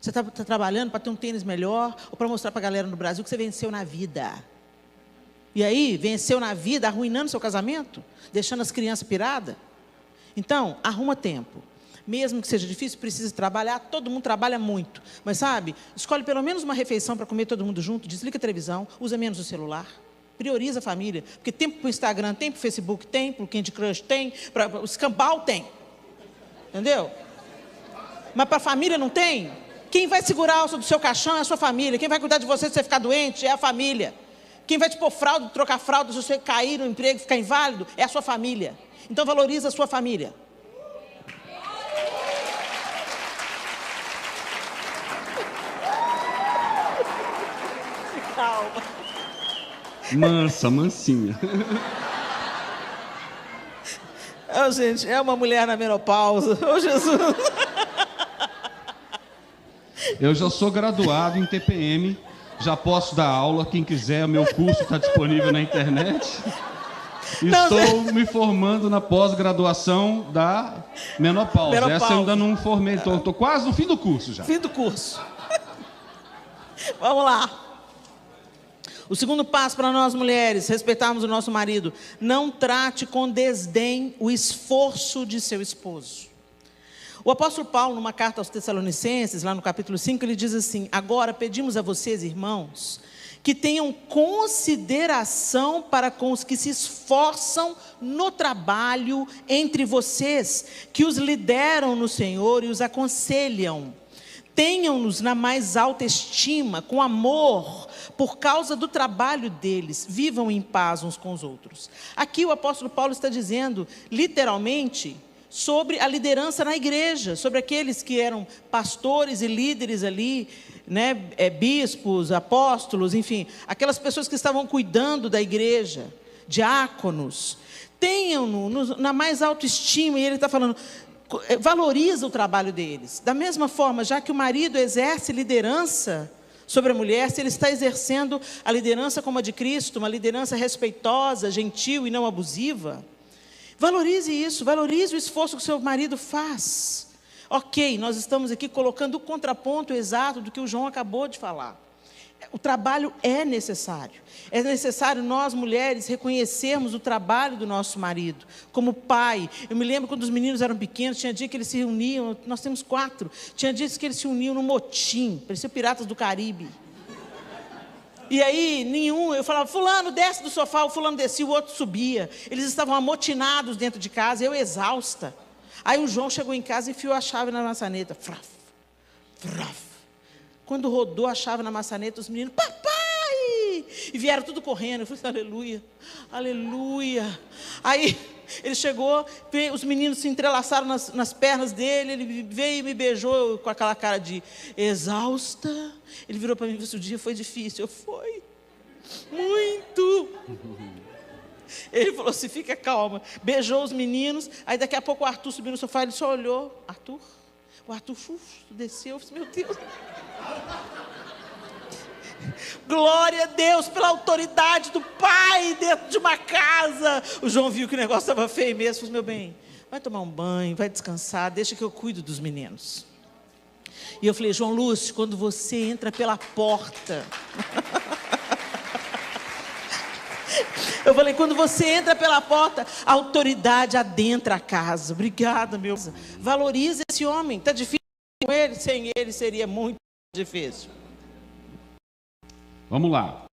Você está trabalhando para ter um tênis melhor ou para mostrar para a galera no Brasil que você venceu na vida. E aí, venceu na vida, arruinando seu casamento, deixando as crianças piradas. Então, arruma tempo. Mesmo que seja difícil, precisa trabalhar, todo mundo trabalha muito. Mas sabe, escolhe pelo menos uma refeição para comer todo mundo junto, desliga a televisão, usa menos o celular, prioriza a família. Porque tempo para o Instagram tem, para o Facebook tem, para o Candy Crush tem, para o escambau tem. Entendeu? Mas para a família não tem? Quem vai segurar a alça do seu caixão é a sua família. Quem vai cuidar de você se você ficar doente é a família. Quem vai te pôr fralda, trocar fralda, se você cair no emprego, ficar inválido, é a sua família. Então valoriza a sua família. Calma. Mansinha. Gente, é uma mulher na menopausa. Jesus. Eu já sou graduado em TPM, já posso dar aula, quem quiser, meu curso está disponível na internet. Estou me formando na pós-graduação da menopausa. Essa eu ainda não formei, estou quase no fim do curso já. Fim do curso. Vamos lá. O segundo passo para nós mulheres, respeitarmos o nosso marido. Não trate com desdém o esforço de seu esposo. O apóstolo Paulo, numa carta aos Tessalonicenses, lá no capítulo 5, ele diz assim: agora pedimos a vocês, irmãos, que tenham consideração para com os que se esforçam no trabalho entre vocês, que os lideram no Senhor e os aconselham. Tenham-nos na mais alta estima, com amor, por causa do trabalho deles. Vivam em paz uns com os outros. Aqui o apóstolo Paulo está dizendo, literalmente, sobre a liderança na igreja, sobre aqueles que eram pastores e líderes ali, né, bispos, apóstolos, enfim, aquelas pessoas que estavam cuidando da igreja, diáconos. Tenham-no na mais alta estima, e ele está falando, valoriza o trabalho deles. Da mesma forma, já que o marido exerce liderança sobre a mulher, se ele está exercendo a liderança como a de Cristo, uma liderança respeitosa, gentil e não abusiva. Valorize isso, valorize o esforço que o seu marido faz. Ok, nós estamos aqui colocando o contraponto exato do que o João acabou de falar. O trabalho é necessário. É necessário nós, mulheres, reconhecermos o trabalho do nosso marido, como pai. Eu me lembro quando os meninos eram pequenos, tinha dia que eles se reuniam, nós temos 4, tinha dias que eles se uniam num motim, parecia Piratas do Caribe. E aí, eu falava, fulano, desce do sofá, o fulano descia, o outro subia. Eles estavam amotinados dentro de casa, eu exausta. Aí o João chegou em casa e enfiou a chave na maçaneta. Fraf, fraf. Quando rodou a chave na maçaneta, os meninos, papai! E vieram tudo correndo. Eu falei, aleluia, aleluia. Aí ele chegou, os meninos se entrelaçaram nas pernas dele, ele veio e me beijou com aquela cara de exausta. Ele virou para mim e disse, o dia foi difícil. Foi, muito. Ele falou assim, fica calma. Beijou os meninos, aí daqui a pouco o Arthur subiu no sofá, ele só olhou, Arthur? O Arthur desceu, eu disse, meu Deus. Glória a Deus pela autoridade do pai dentro de uma casa. O João viu que o negócio estava feio mesmo, falou, meu bem, vai tomar um banho, vai descansar, deixa que eu cuido dos meninos. E eu falei, João Lúcio, quando você entra pela porta... Eu falei, quando você entra pela porta, a autoridade adentra a casa. Obrigada, meu. Valoriza esse homem. Está difícil com ele? Sem ele seria muito difícil. Vamos lá.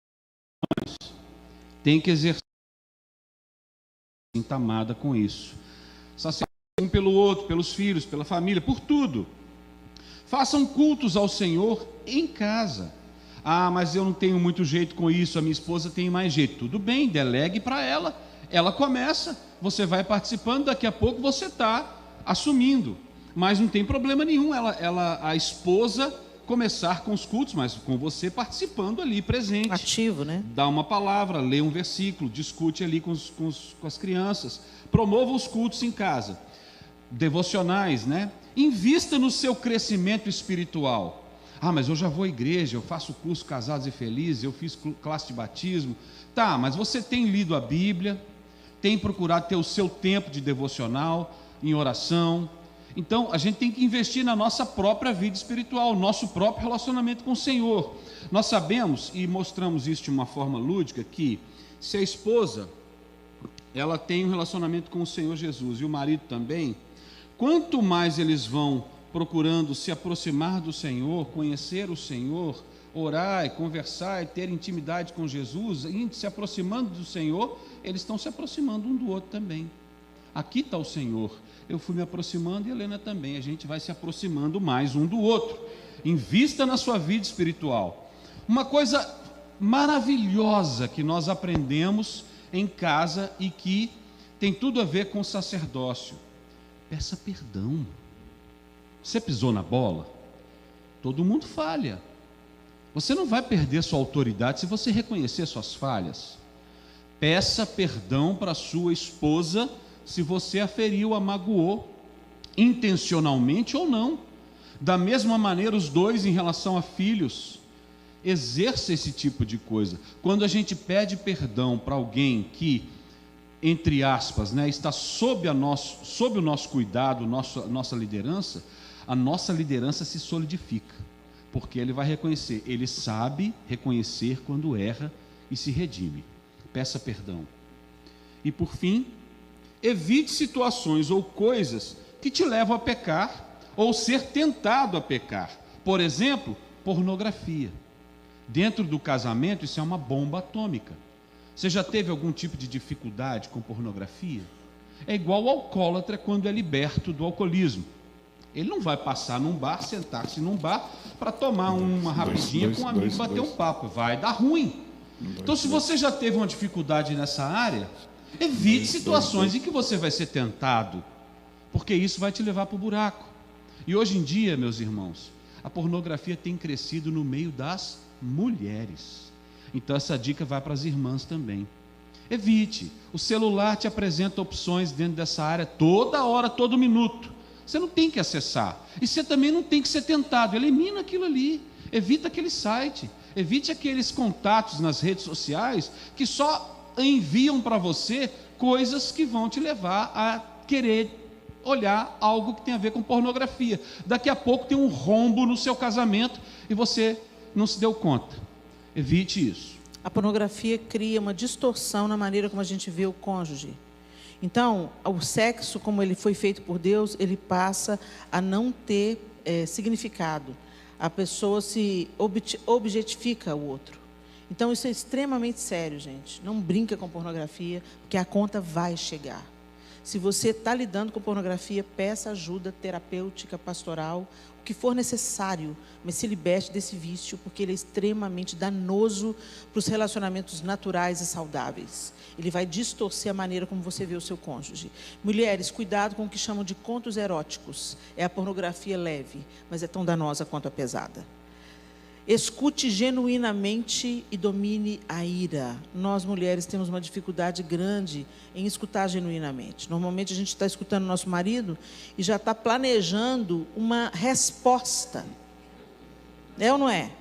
Tem que exercer entamada com isso. Sacerdote um pelo outro, pelos filhos, pela família, por tudo. Façam cultos ao Senhor em casa. Ah, mas eu não tenho muito jeito com isso, a minha esposa tem mais jeito. Tudo bem, delegue para ela. Ela começa, você vai participando, daqui a pouco você está assumindo. Mas não tem problema nenhum a esposa começar com os cultos, mas com você participando ali, presente. Ativo, né? Dá uma palavra, lê um versículo, discute ali com as crianças. Promova os cultos em casa. Devocionais, né? Invista no seu crescimento espiritual. Ah, mas eu já vou à igreja, eu faço curso Casados e Felizes, eu fiz classe de batismo. Tá, mas você tem lido a Bíblia, tem procurado ter o seu tempo de devocional, em oração. Então, a gente tem que investir na nossa própria vida espiritual, nosso próprio relacionamento com o Senhor. Nós sabemos, e mostramos isso de uma forma lúdica, que se a esposa, ela tem um relacionamento com o Senhor Jesus, e o marido também, quanto mais eles vão procurando se aproximar do Senhor, conhecer o Senhor, orar e conversar e ter intimidade com Jesus, e se aproximando do Senhor, eles estão se aproximando um do outro também. Aqui está o Senhor, eu fui me aproximando e a Helena também, a gente vai se aproximando mais um do outro. Invista na sua vida espiritual. Uma coisa maravilhosa que nós aprendemos em casa e que tem tudo a ver com o sacerdócio: peça perdão. Você pisou na bola? Todo mundo falha. Você não vai perder sua autoridade se você reconhecer suas falhas. Peça perdão para sua esposa se você a feriu, a magoou, intencionalmente ou não. Da mesma maneira, os dois em relação a filhos. Exerça esse tipo de coisa. Quando a gente pede perdão para alguém que, entre aspas, né, está sob o nosso cuidado, nossa liderança, a nossa liderança se solidifica, porque ele vai reconhecer, ele sabe reconhecer quando erra e se redime. Peça perdão. E por fim, evite situações ou coisas que te levam a pecar ou ser tentado a pecar. Por exemplo, pornografia. Dentro do casamento, isso é uma bomba atômica. Você já teve algum tipo de dificuldade com pornografia? É igual o alcoólatra quando é liberto do alcoolismo. Ele não vai passar num bar, sentar-se num bar para tomar uma rapidinha com um amigo e bater um papo. Vai dar ruim. Então, se você já teve uma dificuldade nessa área, evite situações em que você vai ser tentado, porque isso vai te levar para o buraco. E hoje em dia, meus irmãos, a pornografia tem crescido no meio das mulheres. Então, essa dica vai para as irmãs também. Evite. O celular te apresenta opções dentro dessa área toda hora, todo minuto. Você não tem que acessar. E você também não tem que ser tentado. Elimina aquilo ali. Evita aquele site, evite aqueles contatos nas redes sociais que só enviam para você coisas que vão te levar a querer olhar algo que tem a ver com pornografia. Daqui a pouco tem um rombo no seu casamento e você não se deu conta. Evite isso. A pornografia cria uma distorção na maneira como a gente vê o cônjuge. Então, o sexo, como ele foi feito por Deus, ele passa a não ter significado. A pessoa se objetifica o outro. Então, isso é extremamente sério, gente. Não brinca com pornografia, porque a conta vai chegar. Se você está lidando com pornografia, peça ajuda terapêutica, pastoral, o que for necessário, mas se liberte desse vício, porque ele é extremamente danoso para os relacionamentos naturais e saudáveis. Ele vai distorcer a maneira como você vê o seu cônjuge. Mulheres, cuidado com o que chamam de contos eróticos. É a pornografia leve, mas é tão danosa quanto a pesada. Escute genuinamente e domine a ira. Nós, mulheres, temos uma dificuldade grande em escutar genuinamente. Normalmente, a gente está escutando nosso marido e já está planejando uma resposta. É ou não é?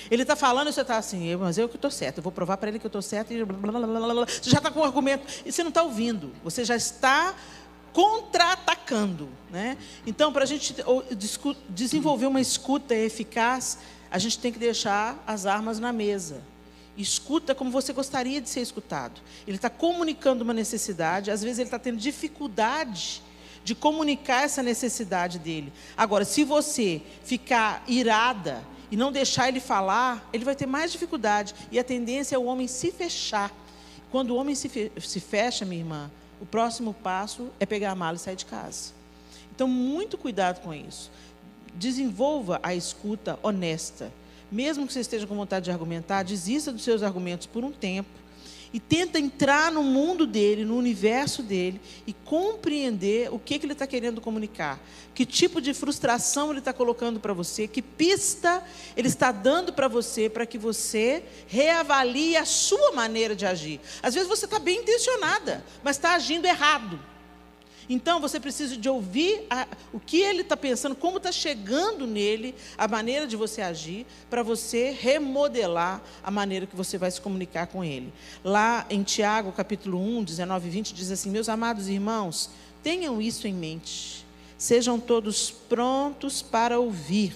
Ele está falando e você está assim, mas eu que estou certo, eu vou provar para ele que eu estou certo. E blá, blá, blá, blá. Você já está com um argumento e você não está ouvindo. Você já está contra-atacando, né? Então, para a gente desenvolver uma escuta eficaz, a gente tem que deixar as armas na mesa. Escuta como você gostaria de ser escutado. Ele está comunicando uma necessidade, às vezes ele está tendo dificuldade de comunicar essa necessidade dele. Agora, se você ficar irada e não deixar ele falar, ele vai ter mais dificuldade. E a tendência é o homem se fechar. Quando o homem se fecha, minha irmã, o próximo passo é pegar a mala e sair de casa. Então, muito cuidado com isso. Desenvolva a escuta honesta. Mesmo que você esteja com vontade de argumentar, desista dos seus argumentos por um tempo e tenta entrar no mundo dele, no universo dele e compreender o que ele está querendo comunicar. Que tipo de frustração ele está colocando para você, que pista ele está dando para você, para que você reavalie a sua maneira de agir. Às vezes você está bem intencionada, mas está agindo errado. Então, você precisa de ouvir o que ele está pensando, como está chegando nele, a maneira de você agir, para você remodelar a maneira que você vai se comunicar com ele. Lá em Tiago, capítulo 1, 19 e 20, diz assim: meus amados irmãos, tenham isso em mente. Sejam todos prontos para ouvir,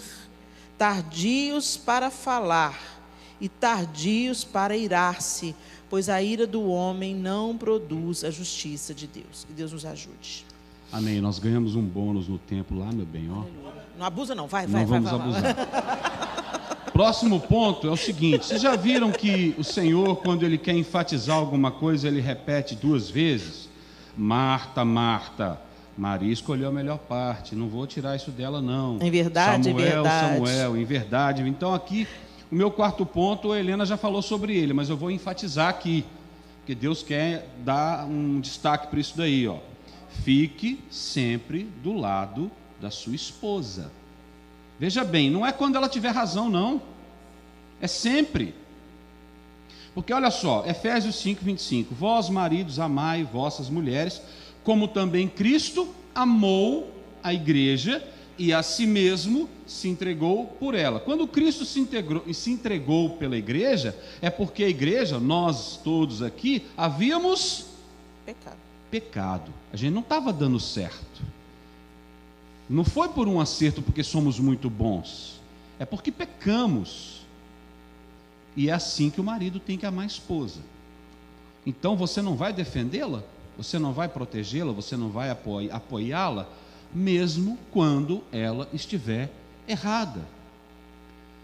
tardios para falar e tardios para irar-se, pois a ira do homem não produz a justiça de Deus. Que Deus nos ajude. Amém. Nós ganhamos um bônus no templo lá, meu bem, ó. Não abusa não, vai. Não vamos abusar. Próximo ponto é o seguinte: vocês já viram que o Senhor, quando Ele quer enfatizar alguma coisa, Ele repete 2 vezes? Marta, Marta, Maria escolheu a melhor parte, não vou tirar isso dela não. Em verdade, Samuel, em verdade. Então aqui, o meu 4º ponto, a Helena já falou sobre ele, mas eu vou enfatizar aqui, porque Deus quer dar um destaque para isso daí, ó. Fique sempre do lado da sua esposa. Veja bem, não é quando ela tiver razão, não. É sempre. Porque olha só, Efésios 5, 25. Vós, maridos, amai vossas mulheres, como também Cristo amou a igreja e a si mesmo se entregou por ela. Quando Cristo se entregou pela igreja, é porque a igreja, nós todos aqui, havíamos pecado. A gente não estava dando certo. Não foi por um acerto porque somos muito bons. É porque pecamos. E é assim que o marido tem que amar a esposa. Então você não vai defendê-la? Você não vai protegê-la? Você não vai apoiá-la? Mesmo quando ela estiver errada.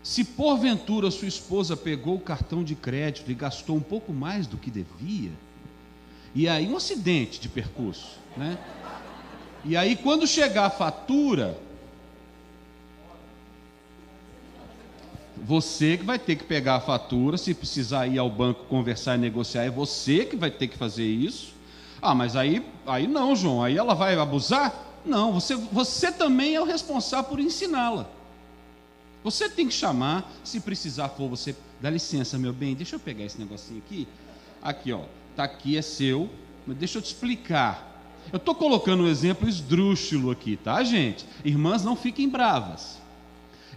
Se porventura sua esposa pegou o cartão de crédito e gastou um pouco mais do que devia, e aí um acidente de percurso, né? E aí quando chegar a fatura, você que vai ter que pegar a fatura, se precisar ir ao banco conversar e negociar, é você que vai ter que fazer isso. Ah, mas aí não, João, aí ela vai abusar? Não, você também é o responsável por ensiná-la. Você tem que chamar, se precisar for você, dá licença, meu bem, deixa eu pegar esse negocinho aqui. Aqui, ó, tá aqui, é seu, mas deixa eu te explicar. Eu estou colocando um exemplo esdrúxulo aqui, tá, gente? Irmãs, não fiquem bravas.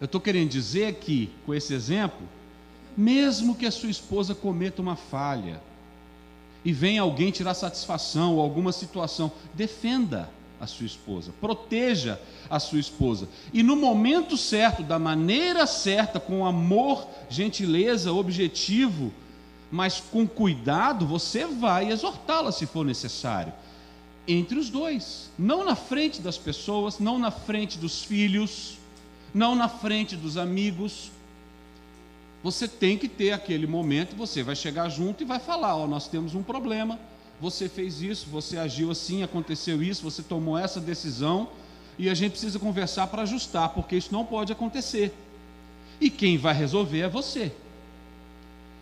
Eu estou querendo dizer que, com esse exemplo, mesmo que a sua esposa cometa uma falha e venha alguém tirar satisfação ou alguma situação, defenda a sua esposa, proteja a sua esposa. E no momento certo, da maneira certa, com amor, gentileza, objetivo, mas com cuidado, você vai exortá-la se for necessário. Entre os dois, não na frente das pessoas, não na frente dos filhos, não na frente dos amigos. Você tem que ter aquele momento, você vai chegar junto e vai falar, ó, nós temos um problema, você fez isso, você agiu assim, aconteceu isso, você tomou essa decisão, e a gente precisa conversar para ajustar, porque isso não pode acontecer. E quem vai resolver é você.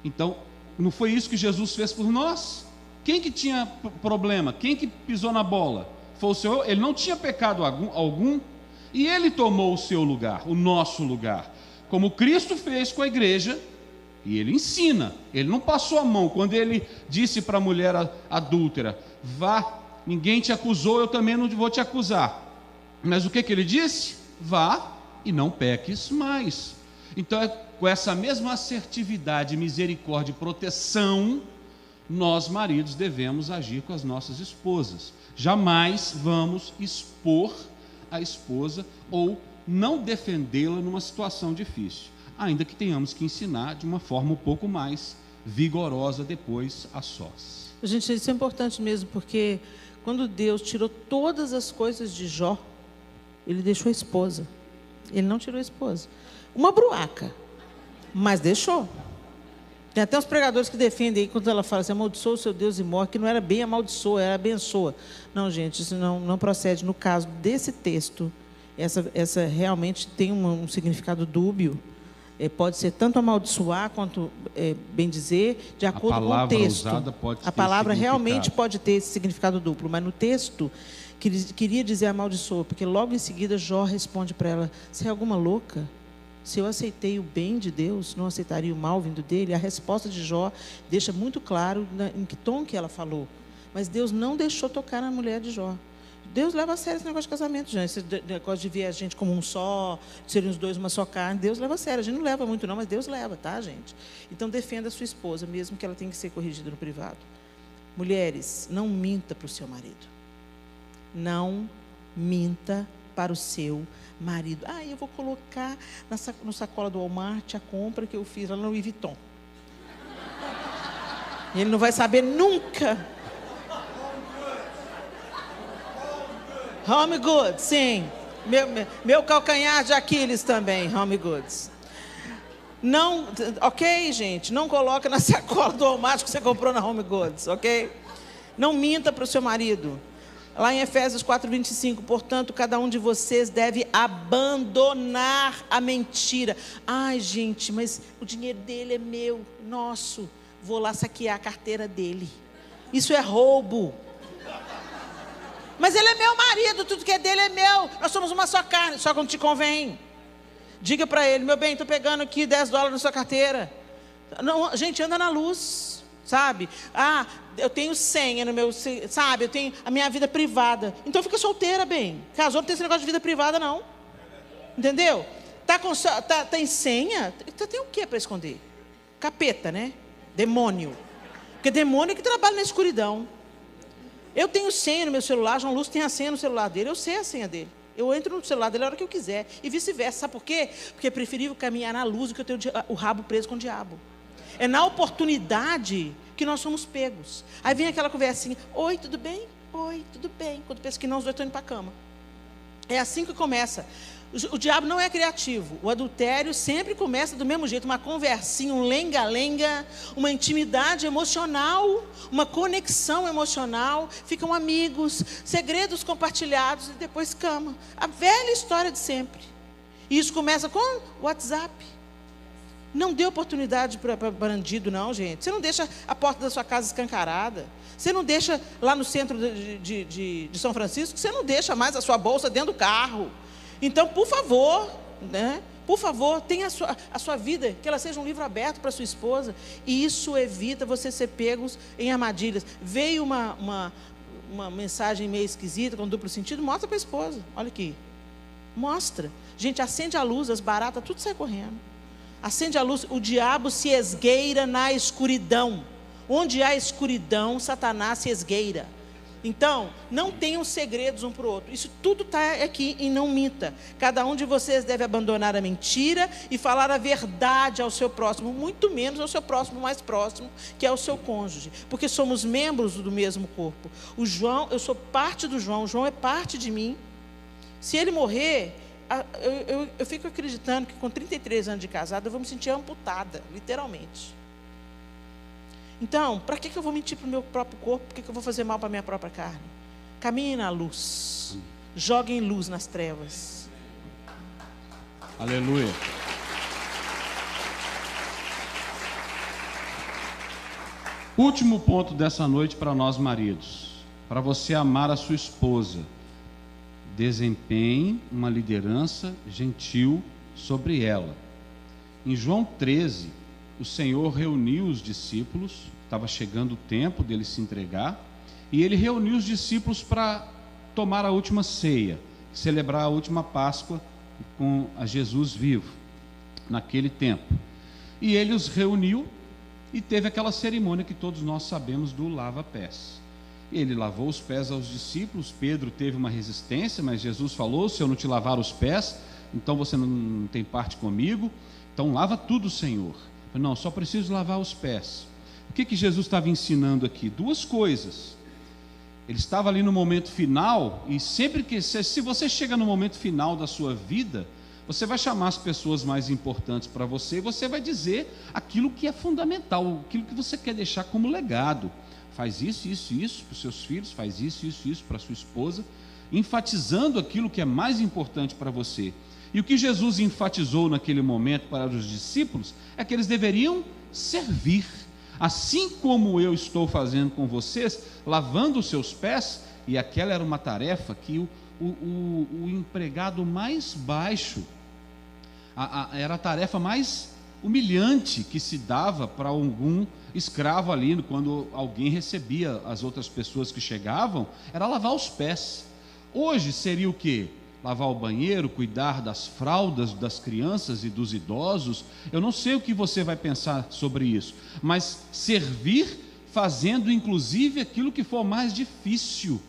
Então, não foi isso que Jesus fez por nós? Quem que tinha problema? Quem que pisou na bola? Foi o Senhor. Ele não tinha pecado algum, e Ele tomou o seu lugar, o nosso lugar, como Cristo fez com a igreja. E Ele ensina, Ele não passou a mão. Quando Ele disse para a mulher adúltera, vá, ninguém te acusou, eu também não vou te acusar. Mas o que Ele disse? Vá e não peques mais. Então, com essa mesma assertividade, misericórdia e proteção, nós, maridos, devemos agir com as nossas esposas. Jamais vamos expor a esposa ou não defendê-la numa situação difícil, ainda que tenhamos que ensinar de uma forma um pouco mais vigorosa depois a sós. Gente, isso é importante mesmo, porque quando Deus tirou todas as coisas de Jó, Ele deixou a esposa. Ele não tirou a esposa. Uma bruaca, mas deixou. Tem até uns pregadores que defendem aí, quando ela fala assim, amaldiçoa o seu Deus e morre, que não era bem amaldiçoa, era abençoa. Não, gente, isso não procede. No caso desse texto, essa realmente tem um significado dúbio. Pode ser tanto amaldiçoar quanto bem dizer, de acordo com o texto. A palavra realmente pode ter esse significado duplo, mas no texto queria dizer amaldiçoa, porque logo em seguida Jó responde para ela, você é alguma louca? Se eu aceitei o bem de Deus, não aceitaria o mal vindo dele? A resposta de Jó deixa muito claro em que tom que ela falou. Mas Deus não deixou tocar na mulher de Jó. Deus leva a sério esse negócio de casamento, gente. Esse negócio de ver a gente como um só, de serem os dois uma só carne. Deus leva a sério. A gente não leva muito não, mas Deus leva, tá, gente? Então defenda a sua esposa, mesmo que ela tenha que ser corrigida no privado. Mulheres, não minta para o seu marido. Não minta para o seu marido. Eu vou colocar no sacola do Walmart a compra que eu fiz lá no Louis Vuitton. E ele não vai saber nunca. Home Goods, sim. Meu calcanhar de Aquiles também, Home Goods. Não, ok, gente? Não coloca na sacola do Walmart que você comprou na Home Goods, ok? Não minta para o seu marido. Lá em Efésios 4:25, portanto, cada um de vocês deve abandonar a mentira. Gente, mas o dinheiro dele é meu, nosso. Vou lá saquear a carteira dele. Isso é roubo. Mas ele é meu marido, tudo que é dele é meu. Nós somos uma só carne, só quando te convém. Diga para ele, meu bem, estou pegando aqui $10 na sua carteira. Não, gente, anda na luz, sabe? Eu tenho senha no meu, sabe? Eu tenho a minha vida privada. Então fica solteira, bem. Casou, não tem esse negócio de vida privada, não. Entendeu? Tem senha? Tem o que para esconder? Capeta, né? Demônio. Porque demônio é que trabalha na escuridão. Eu tenho senha no meu celular, João Lúcio tem a senha no celular dele, eu sei a senha dele. Eu entro no celular dele a hora que eu quiser. E vice-versa. Sabe por quê? Porque é preferível caminhar na luz do que eu ter o rabo preso com o diabo. É na oportunidade que nós somos pegos. Aí vem aquela conversinha, oi, tudo bem? Oi, tudo bem. Quando pensa que não, os dois estão indo para a cama. É assim que começa. O diabo não é criativo. O adultério sempre começa do mesmo jeito. Uma conversinha, um lenga-lenga, uma intimidade emocional, uma conexão emocional. Ficam amigos, segredos compartilhados e depois cama. A velha história de sempre. E isso começa com o WhatsApp. Não dê oportunidade para bandido, não, gente. Você não deixa a porta da sua casa escancarada. Você não deixa lá no centro de São Francisco, você não deixa mais a sua bolsa dentro do carro. Então, por favor, né? Por favor, tenha a sua vida, que ela seja um livro aberto para sua esposa. E isso evita você ser pegos em armadilhas. Veio uma mensagem meio esquisita, com duplo sentido, mostra para a esposa. Olha aqui. Mostra. Gente, acende a luz, as baratas, tudo sai correndo. Acende a luz, o diabo se esgueira na escuridão. Onde há escuridão, Satanás se esgueira. Então, não tenham segredos um para o outro. Isso tudo está aqui e não minta. Cada um de vocês deve abandonar a mentira e falar a verdade ao seu próximo, muito menos ao seu próximo mais próximo, que é o seu cônjuge, porque somos membros do mesmo corpo. O João, eu sou parte do João, o João é parte de mim. Se ele morrer, eu fico acreditando que com 33 anos de casada eu vou me sentir amputada, literalmente. Então, para que eu vou mentir para o meu próprio corpo? Por que eu vou fazer mal para a minha própria carne? Caminhe na luz. Joguem luz nas trevas. Aleluia. Último ponto dessa noite para nós maridos. Para você amar a sua esposa, desempenhe uma liderança gentil sobre ela. Em João 13, o Senhor reuniu os discípulos, estava chegando o tempo dele se entregar, e ele reuniu os discípulos para tomar a última ceia, celebrar a última Páscoa com a Jesus vivo, naquele tempo. E ele os reuniu e teve aquela cerimônia que todos nós sabemos do lava-pés. Ele lavou os pés aos discípulos. Pedro teve uma resistência, mas Jesus falou: se eu não te lavar os pés, então você não tem parte comigo, então lava tudo, Senhor. Não, só preciso lavar os pés. O que Jesus estava ensinando aqui? Duas coisas. Ele estava ali no momento final, e sempre que, se você chega no momento final da sua vida, você vai chamar as pessoas mais importantes para você, e você vai dizer aquilo que é fundamental, aquilo que você quer deixar como legado. Faz isso, isso, isso para os seus filhos, faz isso, isso, isso para a sua esposa, enfatizando aquilo que é mais importante para você. E o que Jesus enfatizou naquele momento para os discípulos é que eles deveriam servir. Assim como eu estou fazendo com vocês, lavando os seus pés, e aquela era uma tarefa que o empregado mais baixo, era a tarefa mais humilhante que se dava para algum escravo ali, quando alguém recebia as outras pessoas que chegavam, era lavar os pés. Hoje seria o quê? Lavar o banheiro, cuidar das fraldas das crianças e dos idosos. Eu não sei o que você vai pensar sobre isso, mas servir fazendo inclusive aquilo que for mais difícil.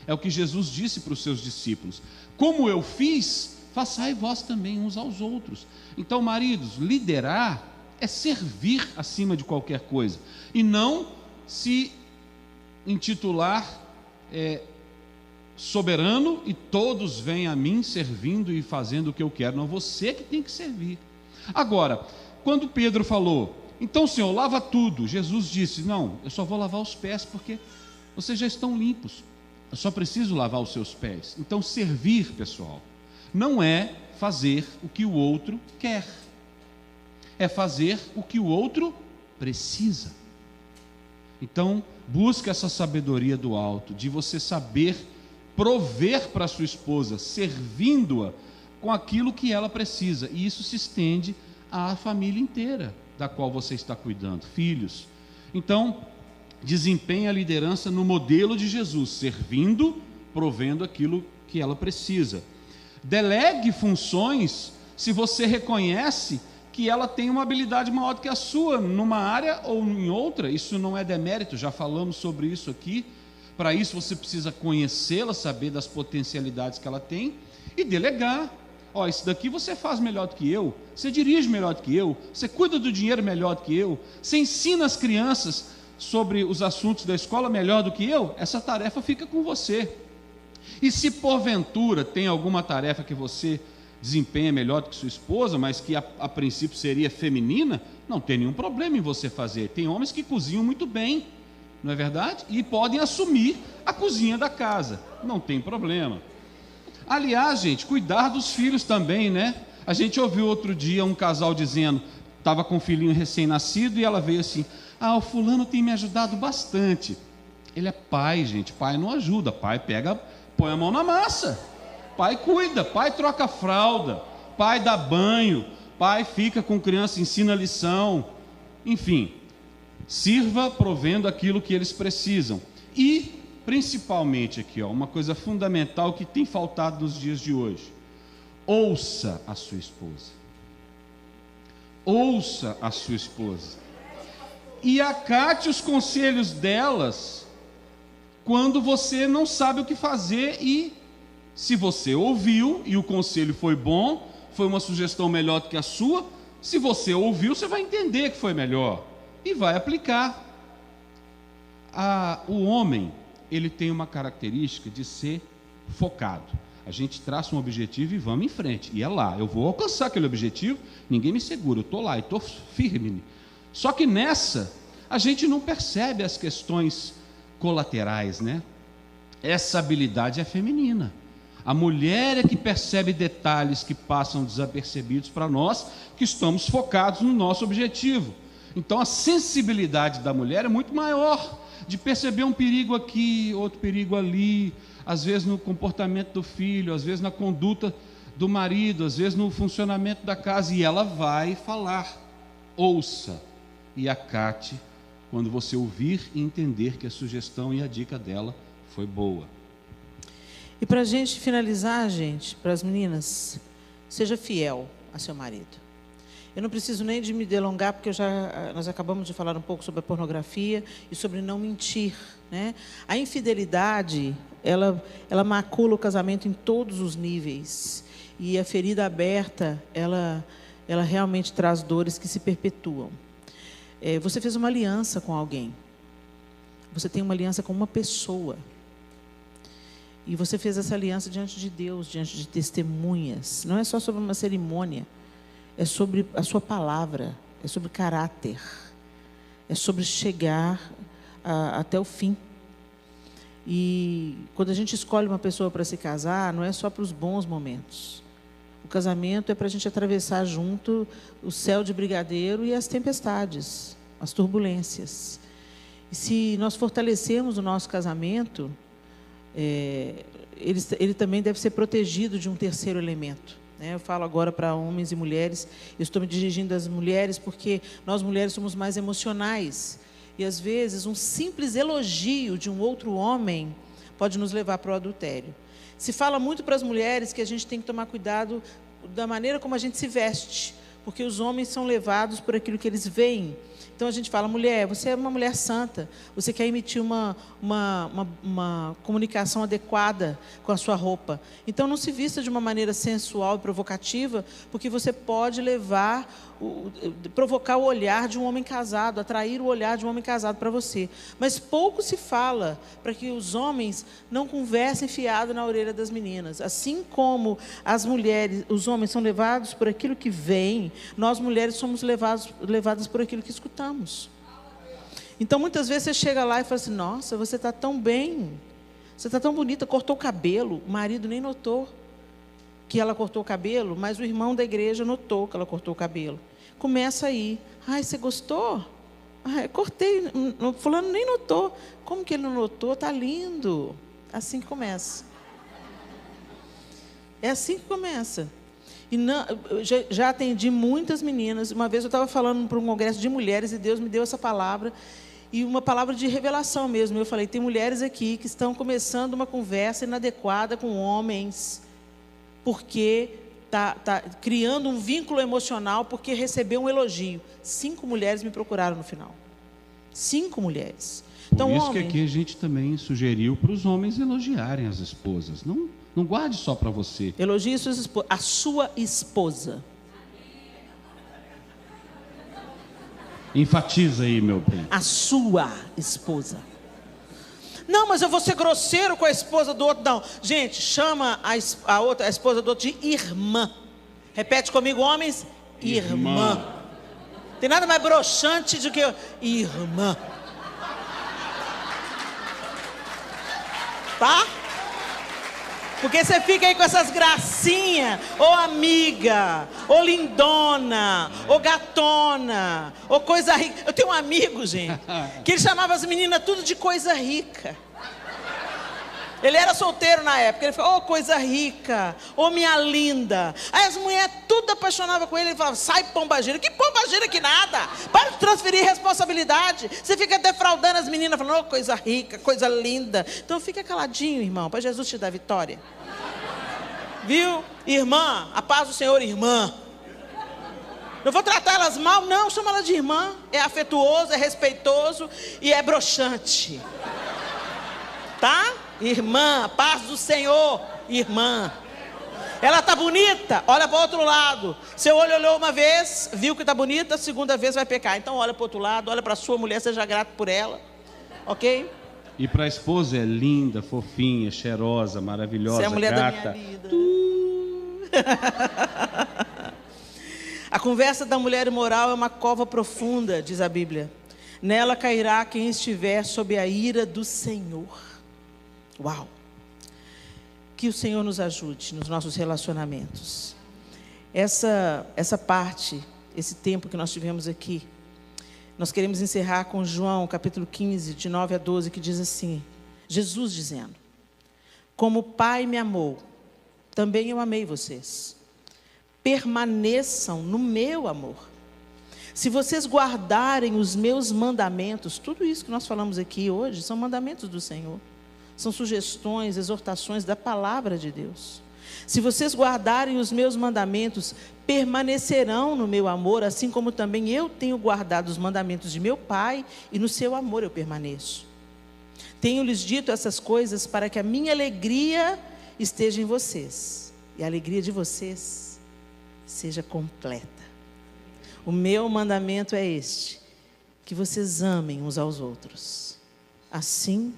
É o que Jesus disse para os seus discípulos: como eu fiz, façai vós também uns aos outros. Então, maridos, liderar é servir acima de qualquer coisa, e não se intitular soberano e todos vêm a mim servindo e fazendo o que eu quero. Não, você que tem que servir. Agora, quando Pedro falou: então, Senhor, lava tudo, Jesus disse: não, eu só vou lavar os pés porque vocês já estão limpos, eu só preciso lavar os seus pés. Então, servir, pessoal, não é fazer o que o outro quer, é fazer o que o outro precisa. Então, busque essa sabedoria do alto, de você saber prover para sua esposa, servindo-a com aquilo que ela precisa, e isso se estende à família inteira da qual você está cuidando, filhos. Então, desempenhe a liderança no modelo de Jesus, servindo, provendo aquilo que ela precisa. Delegue funções se você reconhece que ela tem uma habilidade maior do que a sua, numa área ou em outra. Isso não é demérito, já falamos sobre isso aqui. Para isso você precisa conhecê-la, saber das potencialidades que ela tem e delegar. Isso daqui você faz melhor do que eu, você dirige melhor do que eu, você cuida do dinheiro melhor do que eu, você ensina as crianças sobre os assuntos da escola melhor do que eu. Essa tarefa fica com você. E se porventura tem alguma tarefa que você desempenha melhor do que sua esposa, mas que a princípio seria feminina, não tem nenhum problema em você fazer. Tem homens que cozinham muito bem, não é verdade? E podem assumir a cozinha da casa, não tem problema. Aliás, gente, cuidar dos filhos também, né? A gente ouviu outro dia um casal dizendo, estava com um filhinho recém-nascido, e ela veio assim: o fulano tem me ajudado bastante. Ele é pai, gente, pai não ajuda, pai põe a mão na massa, pai cuida, pai troca fralda, pai dá banho, pai fica com criança, ensina lição, enfim, sirva provendo aquilo que eles precisam. E principalmente aqui, uma coisa fundamental que tem faltado nos dias de hoje: ouça a sua esposa. Ouça a sua esposa. E acate os conselhos delas quando você não sabe o que fazer, e se você ouviu e o conselho foi bom, foi uma sugestão melhor do que a sua, se você ouviu, você vai entender que foi melhor e vai aplicar. O homem, ele tem uma característica de ser focado. A gente traça um objetivo e vamos em frente. E é lá, eu vou alcançar aquele objetivo, ninguém me segura, eu estou lá, eu estou firme. Só que nessa, a gente não percebe as questões colaterais, né? Essa habilidade é feminina. A mulher é que percebe detalhes que passam desapercebidos para nós, que estamos focados no nosso objetivo. Então a sensibilidade da mulher é muito maior, de perceber um perigo aqui, outro perigo ali, às vezes no comportamento do filho, às vezes na conduta do marido, às vezes no funcionamento da casa, e ela vai falar. Ouça e acate quando você ouvir e entender que a sugestão e a dica dela foi boa. E para a gente finalizar, gente, para as meninas, seja fiel a seu marido. Eu não preciso nem de me delongar, porque nós acabamos de falar um pouco sobre a pornografia e sobre não mentir, né? A infidelidade, ela macula o casamento em todos os níveis. E a ferida aberta, ela realmente traz dores que se perpetuam. Você fez uma aliança com alguém. Você tem uma aliança com uma pessoa. E você fez essa aliança diante de Deus, diante de testemunhas. Não é só sobre uma cerimônia. É sobre a sua palavra. É sobre caráter. É sobre chegar até o fim. E quando a gente escolhe uma pessoa para se casar, não é só para os bons momentos. O casamento é para a gente atravessar junto o céu de brigadeiro e as tempestades, as turbulências. E se nós fortalecermos o nosso casamento, ele também deve ser protegido de um terceiro elemento, né? Eu falo agora para homens e mulheres, eu estou me dirigindo às mulheres porque nós mulheres somos mais emocionais. E às vezes um simples elogio de um outro homem pode nos levar para o adultério. Se fala muito para as mulheres que a gente tem que tomar cuidado da maneira como a gente se veste, porque os homens são levados por aquilo que eles veem. Então a gente fala, mulher, você é uma mulher santa, você quer emitir uma comunicação adequada com a sua roupa. Então não se vista de uma maneira sensual e provocativa, porque você pode provocar o olhar de um homem casado, atrair o olhar de um homem casado para você. Mas pouco se fala para que os homens não conversem fiado na orelha das meninas. Assim como as mulheres, os homens são levados por aquilo que veem, nós mulheres somos levadas por aquilo que escutamos. Então, muitas vezes você chega lá e fala assim, nossa, você está tão bem, você está tão bonita, cortou o cabelo, o marido nem notou que ela cortou o cabelo, mas o irmão da igreja notou que ela cortou o cabelo. Começa aí, ai, você gostou? Ai, cortei, fulano nem notou. Como que ele não notou? Está lindo. Assim que começa. É assim que começa. E não, já atendi muitas meninas. Uma vez eu estava falando para um congresso de mulheres e Deus me deu essa palavra, e uma palavra de revelação mesmo. Eu falei, tem mulheres aqui que estão começando uma conversa inadequada com homens, porque está criando um vínculo emocional, porque recebeu um elogio. 5 mulheres me procuraram no final. 5 mulheres. Então, por isso que aqui a gente também sugeriu para os homens elogiarem as esposas. Não guarde só para você. Elogie a sua esposa. Enfatiza aí, meu bem. A sua esposa. Não, mas eu vou ser grosseiro com a esposa do outro. Não. Gente, chama a esposa do outro de irmã. Repete comigo, homens. Irmã. Tem nada mais broxante do que irmã. Tá? Porque você fica aí com essas gracinhas, ou amiga, ou lindona, ou gatona, ou coisa rica. Eu tenho um amigo, gente, que ele chamava as meninas tudo de coisa rica. Ele era solteiro na época, ele falou, coisa rica, minha linda. Aí as mulheres tudo apaixonavam com ele, ele falava, sai pombagira. Que pombagira que nada, para de transferir responsabilidade. Você fica defraudando as meninas, falando, coisa rica, coisa linda. Então fica caladinho, irmão, para Jesus te dar vitória. Viu? Irmã, a paz do Senhor, irmã. Não vou tratar elas mal, não, chama elas de irmã. É afetuoso, é respeitoso e é broxante. Tá? Irmã, paz do Senhor, irmã. Ela tá bonita, olha para o outro lado. Seu olho olhou uma vez, viu que tá bonita, a segunda vez vai pecar. Então olha para o outro lado, olha para a sua mulher, seja grato por ela. Ok? E para a esposa é linda, fofinha, cheirosa, maravilhosa, você é a mulher gata. da minha vida. A conversa da mulher imoral é uma cova profunda, diz a Bíblia. Nela cairá quem estiver sob a ira do Senhor. Uau! Que o Senhor nos ajude nos nossos relacionamentos. Essa parte, esse tempo que nós tivemos aqui, nós queremos encerrar com João, capítulo 15, de 9 a 12, que diz assim, Jesus dizendo, como o Pai me amou, também eu amei vocês. Permaneçam no meu amor. Se vocês guardarem os meus mandamentos, tudo isso que nós falamos aqui hoje, são mandamentos do Senhor. São sugestões, exortações da palavra de Deus. Se vocês guardarem os meus mandamentos, permanecerão no meu amor, assim como também eu tenho guardado os mandamentos de meu Pai, e no seu amor eu permaneço. Tenho-lhes dito essas coisas para que a minha alegria esteja em vocês, e a alegria de vocês seja completa. O meu mandamento é este, que vocês amem uns aos outros, assim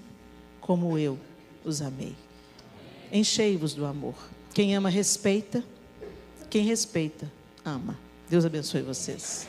como eu os amei. Enchei-vos do amor. Quem ama, respeita. Quem respeita, ama. Deus abençoe vocês.